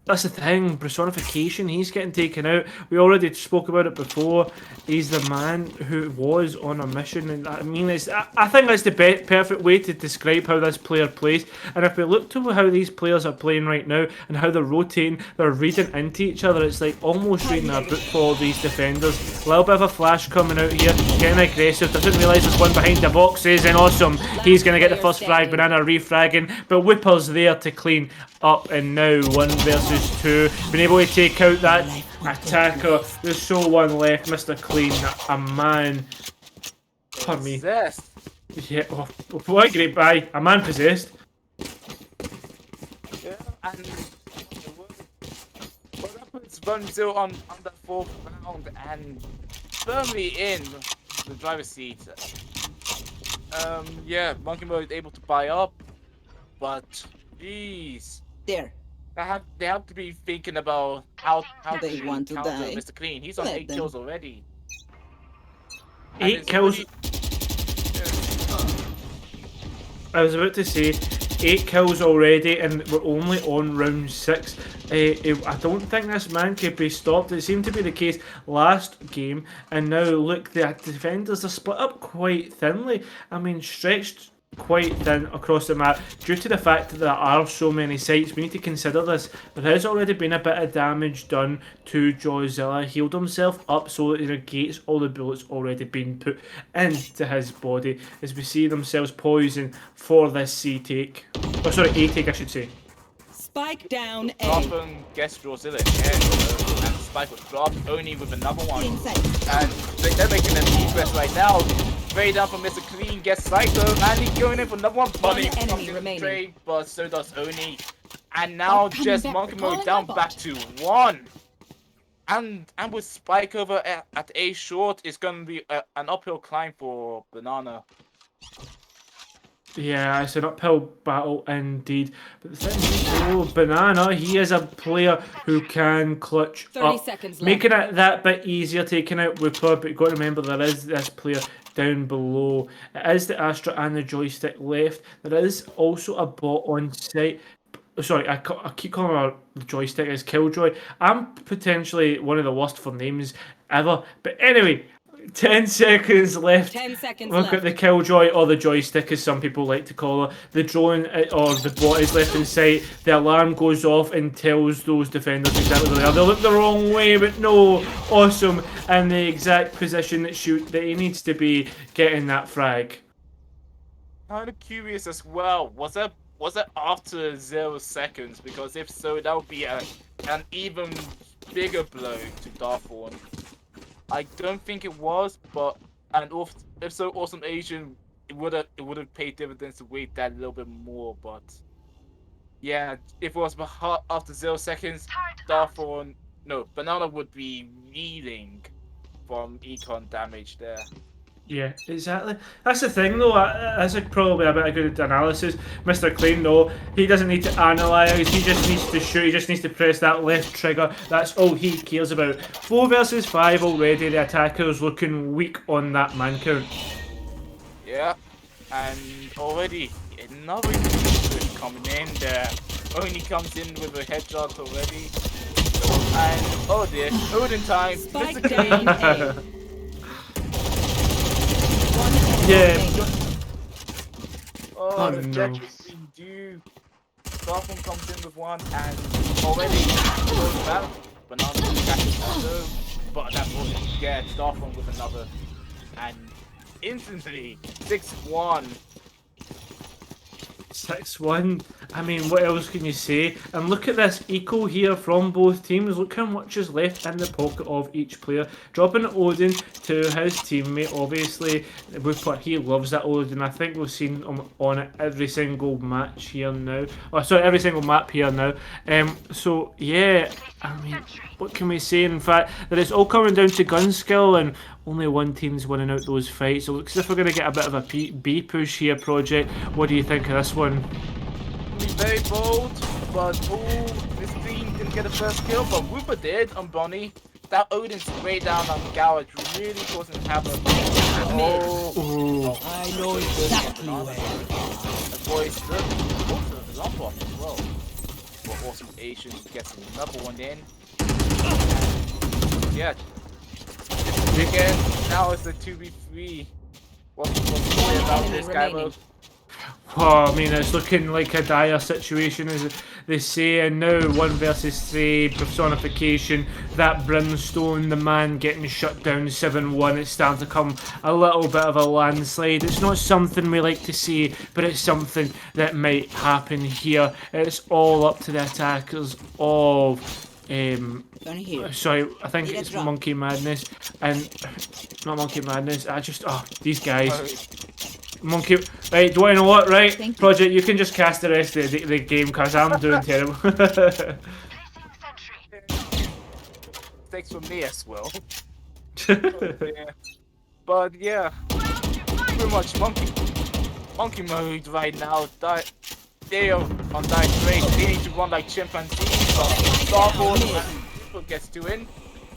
That's the thing, personification, he's getting taken out. We already spoke about it before. He's the man who was on a mission, and I mean, I think that's the perfect way to describe how this player plays. And if we look to how these players are playing right now and how they're rotating, they're reading into each other. It's like almost reading a book for these defenders. A little bit of a flash coming out here, getting aggressive. Doesn't realise there's one behind the boxes, and awesome. He's going to get the first frag, Banana refragging, but Whipper's there to clean up, and now 1 versus versus 2. Been able to take out that attacker. There's so one left. Mr. Clean, a man. Pardon me. Possessed. Yeah, oh, what a great buy. A man possessed. Yeah, and well, that puts 1-0 on the 4th round and firmly in the driver's seat. Yeah, Monkey Mode is able to buy up, but jeez, There. they have to be thinking about how They to want to counter die. Mr. Clean. He's on Let 8 them. kills already. 8 it's kills. already- I was about to say 8 kills already, and we're only on round 6. I don't think this man could be stopped. It seemed to be the case last game, and now look, the defenders are split up quite thinly. I mean, stretched quite thin across the map due to the fact that there are so many sites. We need to consider this. There has already been a bit of damage done to Joyzilla. Healed himself up so that he negates all the bullets already been put into his body, as we see themselves poising for this C take. Oh, sorry, A take, I should say. Spike down A. Often gets Joyzilla in, and Spike was dropped only with another one. Inside. And they're making a defense right now. Straight down from Mr. Clean, gets Psycho, and he's going in for another one. Bunny enemy comes in remaining. trade, but so does Oni. And now I'm coming just back, Monkey calling Mode down my back bot. to 1. And with Spike over at A short, it's going to be an uphill climb for Banana. Yeah, it's an uphill battle indeed. But the thing is, though, Banana, he is a player who can clutch 30 up, seconds left. making it that bit easier taking out Whooper. But you've got to remember there is this player down below. It is the Astra and the joystick left. There is also a bot on site. Sorry, I keep calling her the joystick as Killjoy. I'm potentially one of the worst for names ever. But anyway, 10 seconds left. 10 seconds Look left. at the Killjoy, or the joystick as some people like to call her. The drone or the bot is left in sight. The alarm goes off and tells those defenders exactly where they are. They look the wrong way, but no, awesome. And the exact position that he needs to be getting that frag. Kind of curious as well. Was that after 0 seconds? Because if so, that would be an even bigger blow to Darthorn. I don't think it was, but if so, Awesome Asian it would have paid dividends to wait that a little bit more. But yeah, if it was after 0 seconds, Banana would be reeling from econ damage there. Yeah, exactly. That's the thing, though. That's probably a bit of good analysis. Mr. Clean, though, he doesn't need to analyse. He just needs to shoot. He just needs to press that left trigger. That's all he cares about. 4 versus 5 already. The attacker's looking weak on that man count. Yeah, and already another push coming in there. Only comes in with a headshot already. And oh dear, Odin time. Spike Mr. Clean. down A. One enemy Yeah. remaining. Oh, the no. check is being due. Darthorn comes in with one and already goes back. Banana catches also, but that's all he can get. Darthorn with another. And instantly, 6-1. 6-1. I mean, what else can you say? And look at this eco here from both teams. Look how much is left in the pocket of each player. Dropping Odin to his teammate, obviously. He loves that Odin. I think we've seen him on it every single match here now. Oh, sorry, every single map here now. So, yeah, I mean, what can we say? In fact, that it's all coming down to gun skill, and only one team's winning out those fights. So it looks as if we're going to get a bit of a B push here, Project. What do you think of this one? Very bold, but this team didn't get the first kill, but Whooper did on Bonnie. That Odin spray down on Garage really causing havoc. Oh, I know exactly where. the boys look. Also, the long boss as well. But Awesome Asian gets another one in. Yeah. Again, now it's a 2v3. What's the story about this guy? remaining. Oh, I mean, it's looking like a dire situation, as they say, and now 1 versus 3 personification. That Brimstone, the man getting shut down 7-1. It's starting to come a little bit of a landslide. It's not something we like to see, but it's something that might happen here. It's all up to the attackers of. Sorry, I think it's Monkey Madness, and not Monkey Madness. These guys. Monkey, right? Do I know what? Right, Project, you can just cast the rest of the game because I'm doing terrible. Thanks for me as well. But yeah, pretty much monkey mode right now. They are on that race. They need to run like chimpanzees. But Starboard gets to win.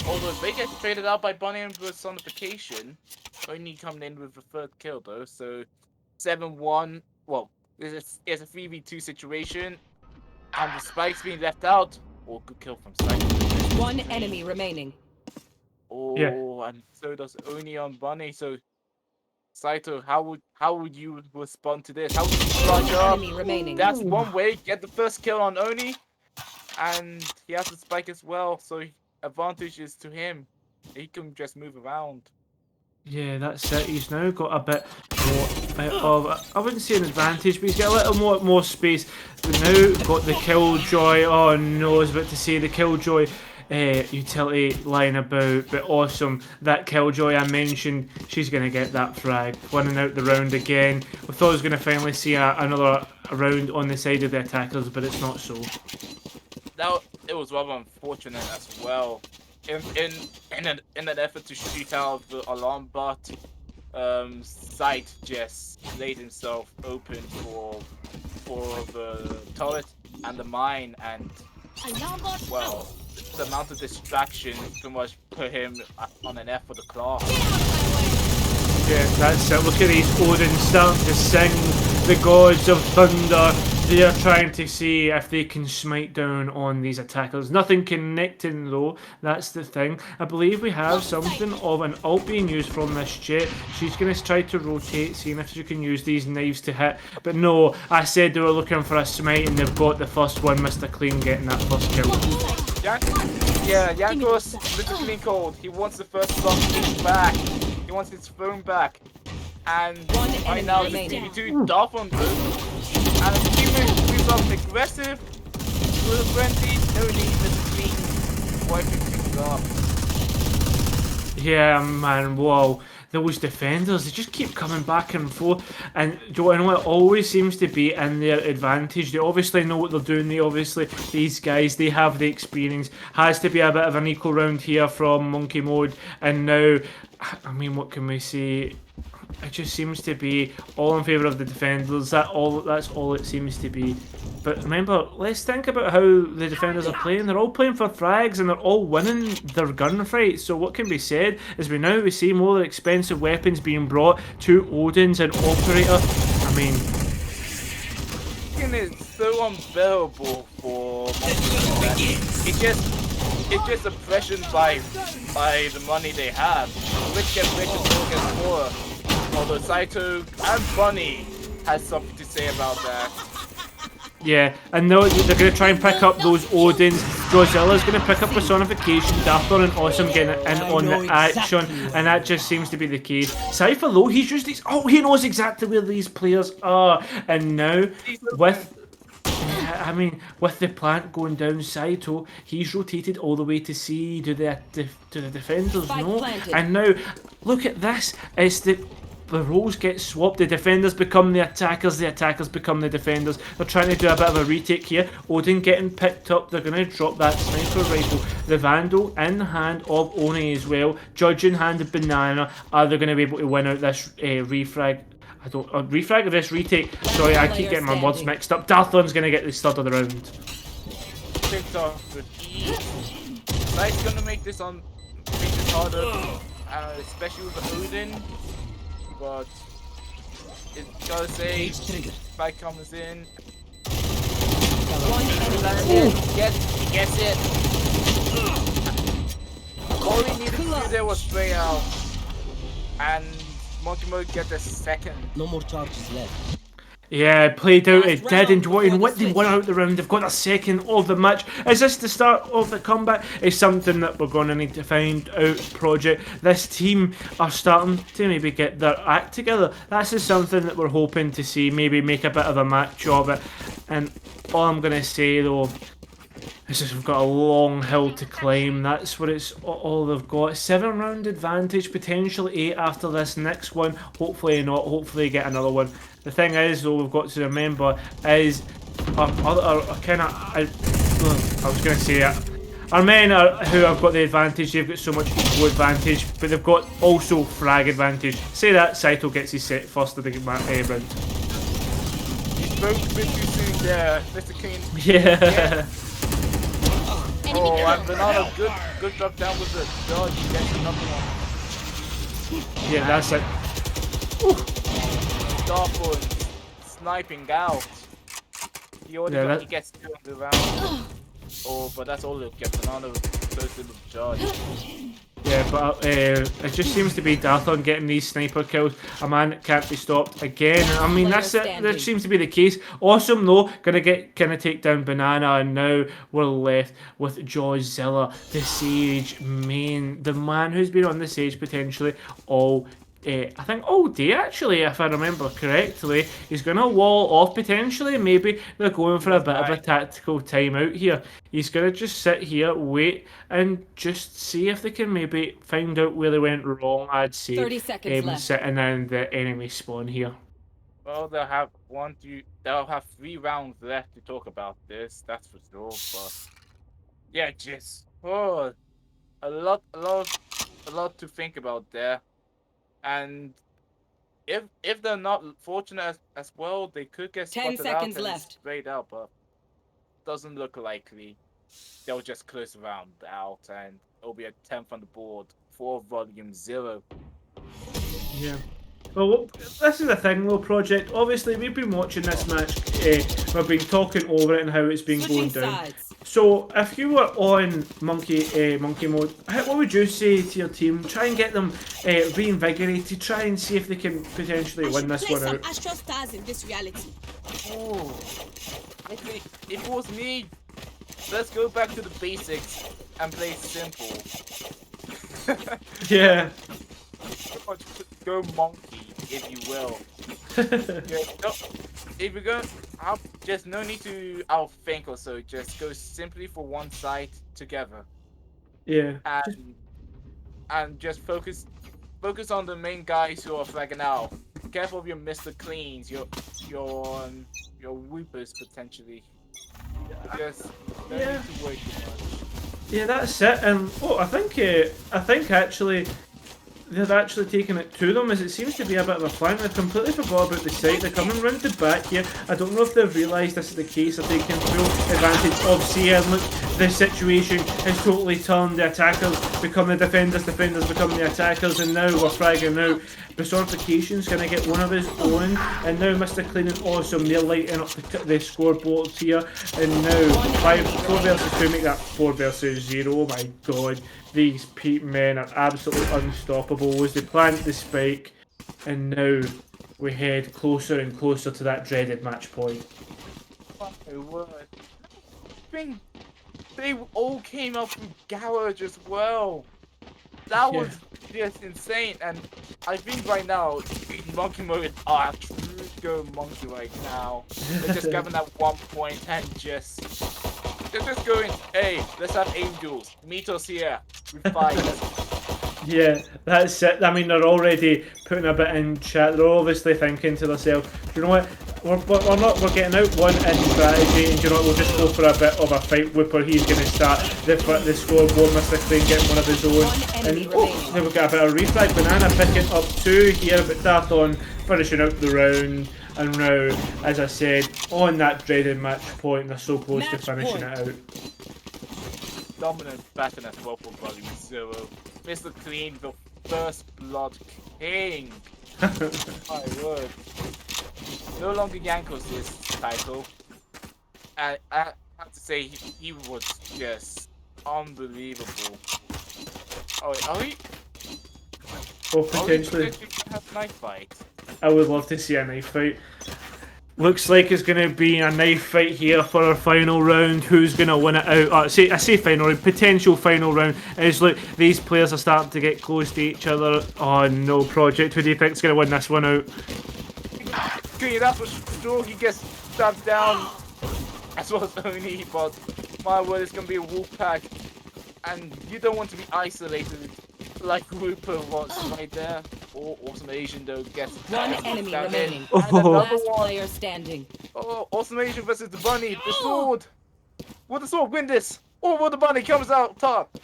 Although they get traded out by Bunny and personification. Only coming in with the 3rd kill though, so 7-1. Well, it's a 3v2 situation, and the Spike's being left out. Oh, good kill from Spike. 1 enemy remaining. Oh, yeah. And so does Oni on Bunny. So, Saito, how would you respond to this? How would you charge up? Enemy remaining. That's one way. Get the 1st kill on Oni, and he has the Spike as well. So advantage is to him. He can just move around. Yeah, that's it. He's now got a bit more of, I wouldn't say an advantage, but he's got a little more space. We've now got the Killjoy. Oh no, I was about to say the Killjoy utility lying about, but awesome. That Killjoy I mentioned, she's going to get that frag. Winning out the round again. We thought I was going to finally see another round on the side of the attackers, but it's not so. It was rather unfortunate as well. In an effort to shoot out the alarm bot, Sight just laid himself open for the turret and the mine, and well, the amount of distraction pretty much put him on an F for the claw. Yeah, that's it. Look at these Odin starting to sing the gods of thunder. They are trying to see if they can smite down on these attackers. Nothing connecting though, that's the thing. I believe we have something of an ult being used from this Jet. She's going to try to rotate, seeing if she can use these knives to hit. But no, I said they were looking for a smite and they've got the first one. Mr. Clean getting that first kill. Yanko's Mr. Clean Cold. He wants the first slot back. He wants his phone back. And right now it's TV2 Darth on good. And the teammate moves up aggressive, little frenzy, no need Mr. Clean wiping things up. Yeah, man, whoa. Those defenders, they just keep coming back and forth, and do you know what, it always seems to be in their advantage. They obviously know what they're doing. These guys, they have the experience. Has to be a bit of an equal round here from Monkey Mode, and now, I mean, what can we say? It just seems to be all in favour of the defenders. That's all it seems to be. But remember, let's think about how the defenders are playing. They're all playing for frags and they're all winning their gunfights. So what can be said is we see more expensive weapons being brought to Odin's and Operator. I mean, it's so unbearable for it's just oppression by the money they have. Rich get rich and poor get poorer. Although Saito and Bunny has something to say about that. yeah, and now they're going to try and pick up those Odins. Drozilla's going to pick up personification. Daphne and Awesome getting in on the action, and that just seems to be the case. Cypher though, he's used these. Oh, he knows exactly where these players are, and now with the plant going down, Saito, he's rotated all the way to C. Do the defenders know? And now look at this. It's the roles get swapped. The defenders become the attackers become the defenders. They're trying to do a bit of a retake here. Odin getting picked up. They're going to drop that sniper rifle. The Vandal in the hand of Oni as well. Judge in hand of Banana. Are they going to be able to win out this refrag? Refrag or this retake? Sorry, I keep getting my words mixed up. Darthon's going to get the start of the round. Picked off with ease. Knight's going to make this harder, especially with the Odin. But it's gotta say, Spike comes in. He gets it. All he needed to do there was spray out, and Monkey Mode get the second. No more charges left. Yeah, played out. It Last did, and round before what the they won switch. out the round. They've got a second of the match. Is this the start of the comeback? It's something that we're going to need to find out. Project. This team are starting to maybe get their act together. That's just something that we're hoping to see. Maybe make a bit of a match of it. And all I'm going to say though, this is we've got a long hill to climb. That's what it's all they've got. 7-round advantage, potentially 8 after this next one. Hopefully not. Hopefully get another one. The thing is, though, we've got to remember is our kind of I was going to say it. Our men who have got the advantage, they've got so much equal advantage, but they've got also frag advantage. Say that Saito gets his set first of the round. You spoke a bit too soon there, Mr. King. Yeah. Oh, and Banana, good drop down with the dodge. He gets another one. Yeah, that's it. Starfall sniping out. He already he gets 2 on the round. Oh, but that's all he'll get. Banana goes to the charge. Yeah, but it just seems to be Darthon getting these sniper kills. A man that can't be stopped again. I mean, that's it. That seems to be the case. Awesome, though. Gonna take down Banana, and now we're left with Jawzilla, the Sage main, the man who's been on the Sage potentially all. I think all day actually, if I remember correctly. He's going to wall off potentially. Maybe they're going for a bit of a tactical timeout here. He's going to just sit here, wait, and just see if they can maybe find out where they went wrong. I'd say 30 seconds left. sitting in the enemy spawn here. Well, they'll have 3 rounds left to talk about this. That's for sure. But yeah, just a lot to think about there. And if they're not fortunate as well, they could get 10 spotted seconds out and left. sprayed out, but doesn't look likely. They'll just close the round out, and it'll be a 10th on the board for Volume 0. Yeah. Well, this is the thing though, Project. Obviously, we've been watching this match. We've been talking over it and how it's been going down. Sides. So, if you were on monkey mode, what would you say to your team? Try and get them reinvigorated. Try and see if they can potentially win this one out. Astral stars in this reality. Oh, I think if it was me, let's go back to the basics and play simple. Yeah. Go monkey, if you will. If we're going, just no need to outthink or so. Just go simply for one side together. Yeah. And just focus on the main guys who are flagging out. Careful of your Mr. Cleans, your Whoopers potentially. Just no need to worry too much. Yeah, that's it. And I think actually. They're actually taking it to them, as it seems to be a bit of a flank. They've completely forgot about the site. They're coming round to back here. I don't know if they've realised this is the case, if they can full advantage of CM. Look, this situation has totally turned. The attackers become the defenders become the attackers, and now we're fragging out. Personification's going to get one of his own, and now Mr. Clean and Awesome, they're lighting up the scoreboards here, and now 4 versus 2 make that 4 versus 0. Oh my god. These men are absolutely unstoppable as they plant the spike, and now we head closer and closer to that dreaded match point. Oh my word. They all came up from Garage as well. That was just insane, and I think right now, Monkey Mode are true go Monkey right now. They're just grabbing that 1 point and they're just going, hey, let's have angels, meet us here, we fight. Yeah, that's it. I mean, they're already putting a bit in chat. They're obviously thinking to themselves, you know what? We're getting out one in strategy, and you know what? We'll just go for a bit of a fight. Whipper, he's going to start the scoreboard. Mr. Clean getting one of his own, and then we've got a bit of reflag. Banana picking up 2 here, but Darthon finishing out the round. And now, as I said, on that dreaded match point, they're so close to finishing it out. Dominant pattern as well for Volume 0. Mr. Clean, the first blood king. My word. No longer Yankos this title. And I have to say, he was just unbelievable. Oh, are we? Well, potentially. Have a knife fight. I would love to see a knife fight. Looks like it's going to be a knife fight here for our final round. Who's going to win it out? I say final round, potential final round. Is look, these players are starting to get close to each other. Oh no, Project. Who do you think's going to win this one out? Okay, that's for sure. He gets stabbed down as well as Oni, but my word, it's gonna be a wolf pack, and you don't want to be isolated like Rooper was right there. Or Awesome Asian though gets One gets enemy down there. remaining. And another Last one. player standing. Oh, Awesome Asian versus the bunny. The sword. Will the sword win this? Or will the bunny comes out top?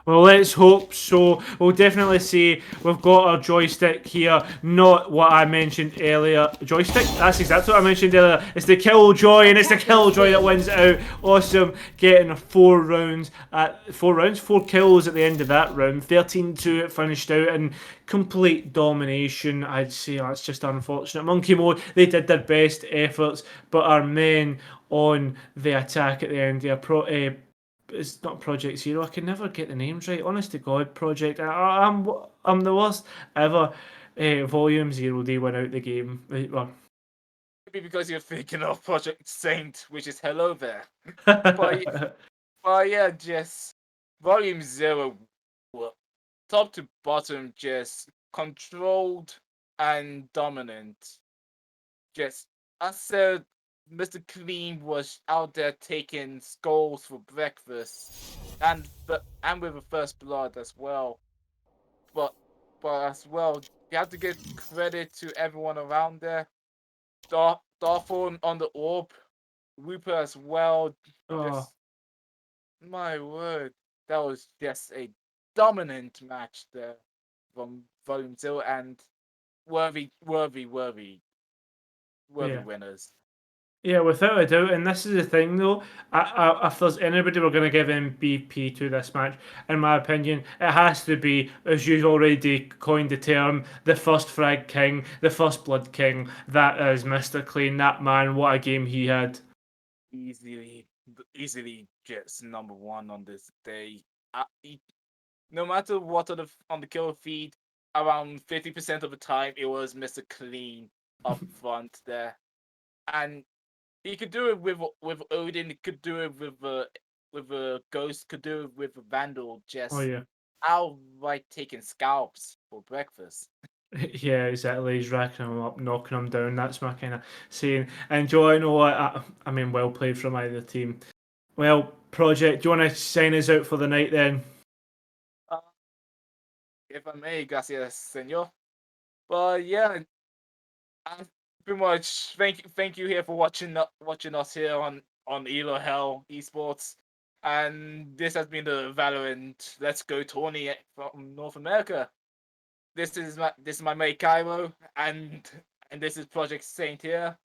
Well, let's hope so. We'll definitely say we've got our joystick here, not what I mentioned earlier. Joystick? That's exactly what I mentioned earlier. It's the Killjoy, and it's the Killjoy that wins it out. Awesome. Getting 4 kills at the end of that round. 13-2 it finished out, and complete domination. I'd say that's just unfortunate. Monkey Mode, they did their best efforts, but our men on the attack at the end there, it's not Project Zero. I can never get the names right. Honest to God, Project. I'm the worst ever. Volume Zero. They went out the game. Maybe because you're thinking of Project Saint, which is hello there. But But yeah, just Volume Zero, well, top to bottom, just controlled and dominant. Just, I said, Mr. Clean was out there taking skulls for breakfast, and with a first blood as well. But as well, you have to give credit to everyone around there. Darthorn on the orb, Reaper as well. oh, Just my word, that was just a dominant match there from Volume 2 and worthy yeah. winners. Yeah, without a doubt. And this is the thing, though. If there's anybody we're going to give MVP to this match, in my opinion, it has to be, as you've already coined the term, the first Frag King, the first Blood King. That is Mr. Clean. That man, what a game he had. Easily just number 1 on this day. No matter what on the kill feed, around 50% of the time it was Mr. Clean up front there, and he could do it with Odin. He could do it with a Ghost. Could do it with a Vandal. Just Oh, yeah. outright taking scalps for breakfast. Yeah, exactly. He's racking them up, knocking them down. That's my kind of saying. And Joe, I know what I mean, well played from either team. Well, Project, do you want to sign us out for the night then? If I may, gracias, senor. But yeah, I pretty much thank you here for watching us here on Elo Hell Esports, and this has been the Valorant Let's Go tourney from North America. This is my mate Cairo, and this is Project Saint here,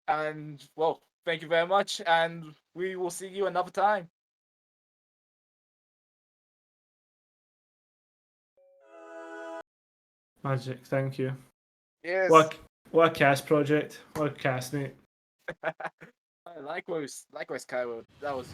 and well, thank you very much, and we will see you another time. Magic, thank you. Yes. What a cast, Project. What a cast, mate. Likewise, Cairo. That was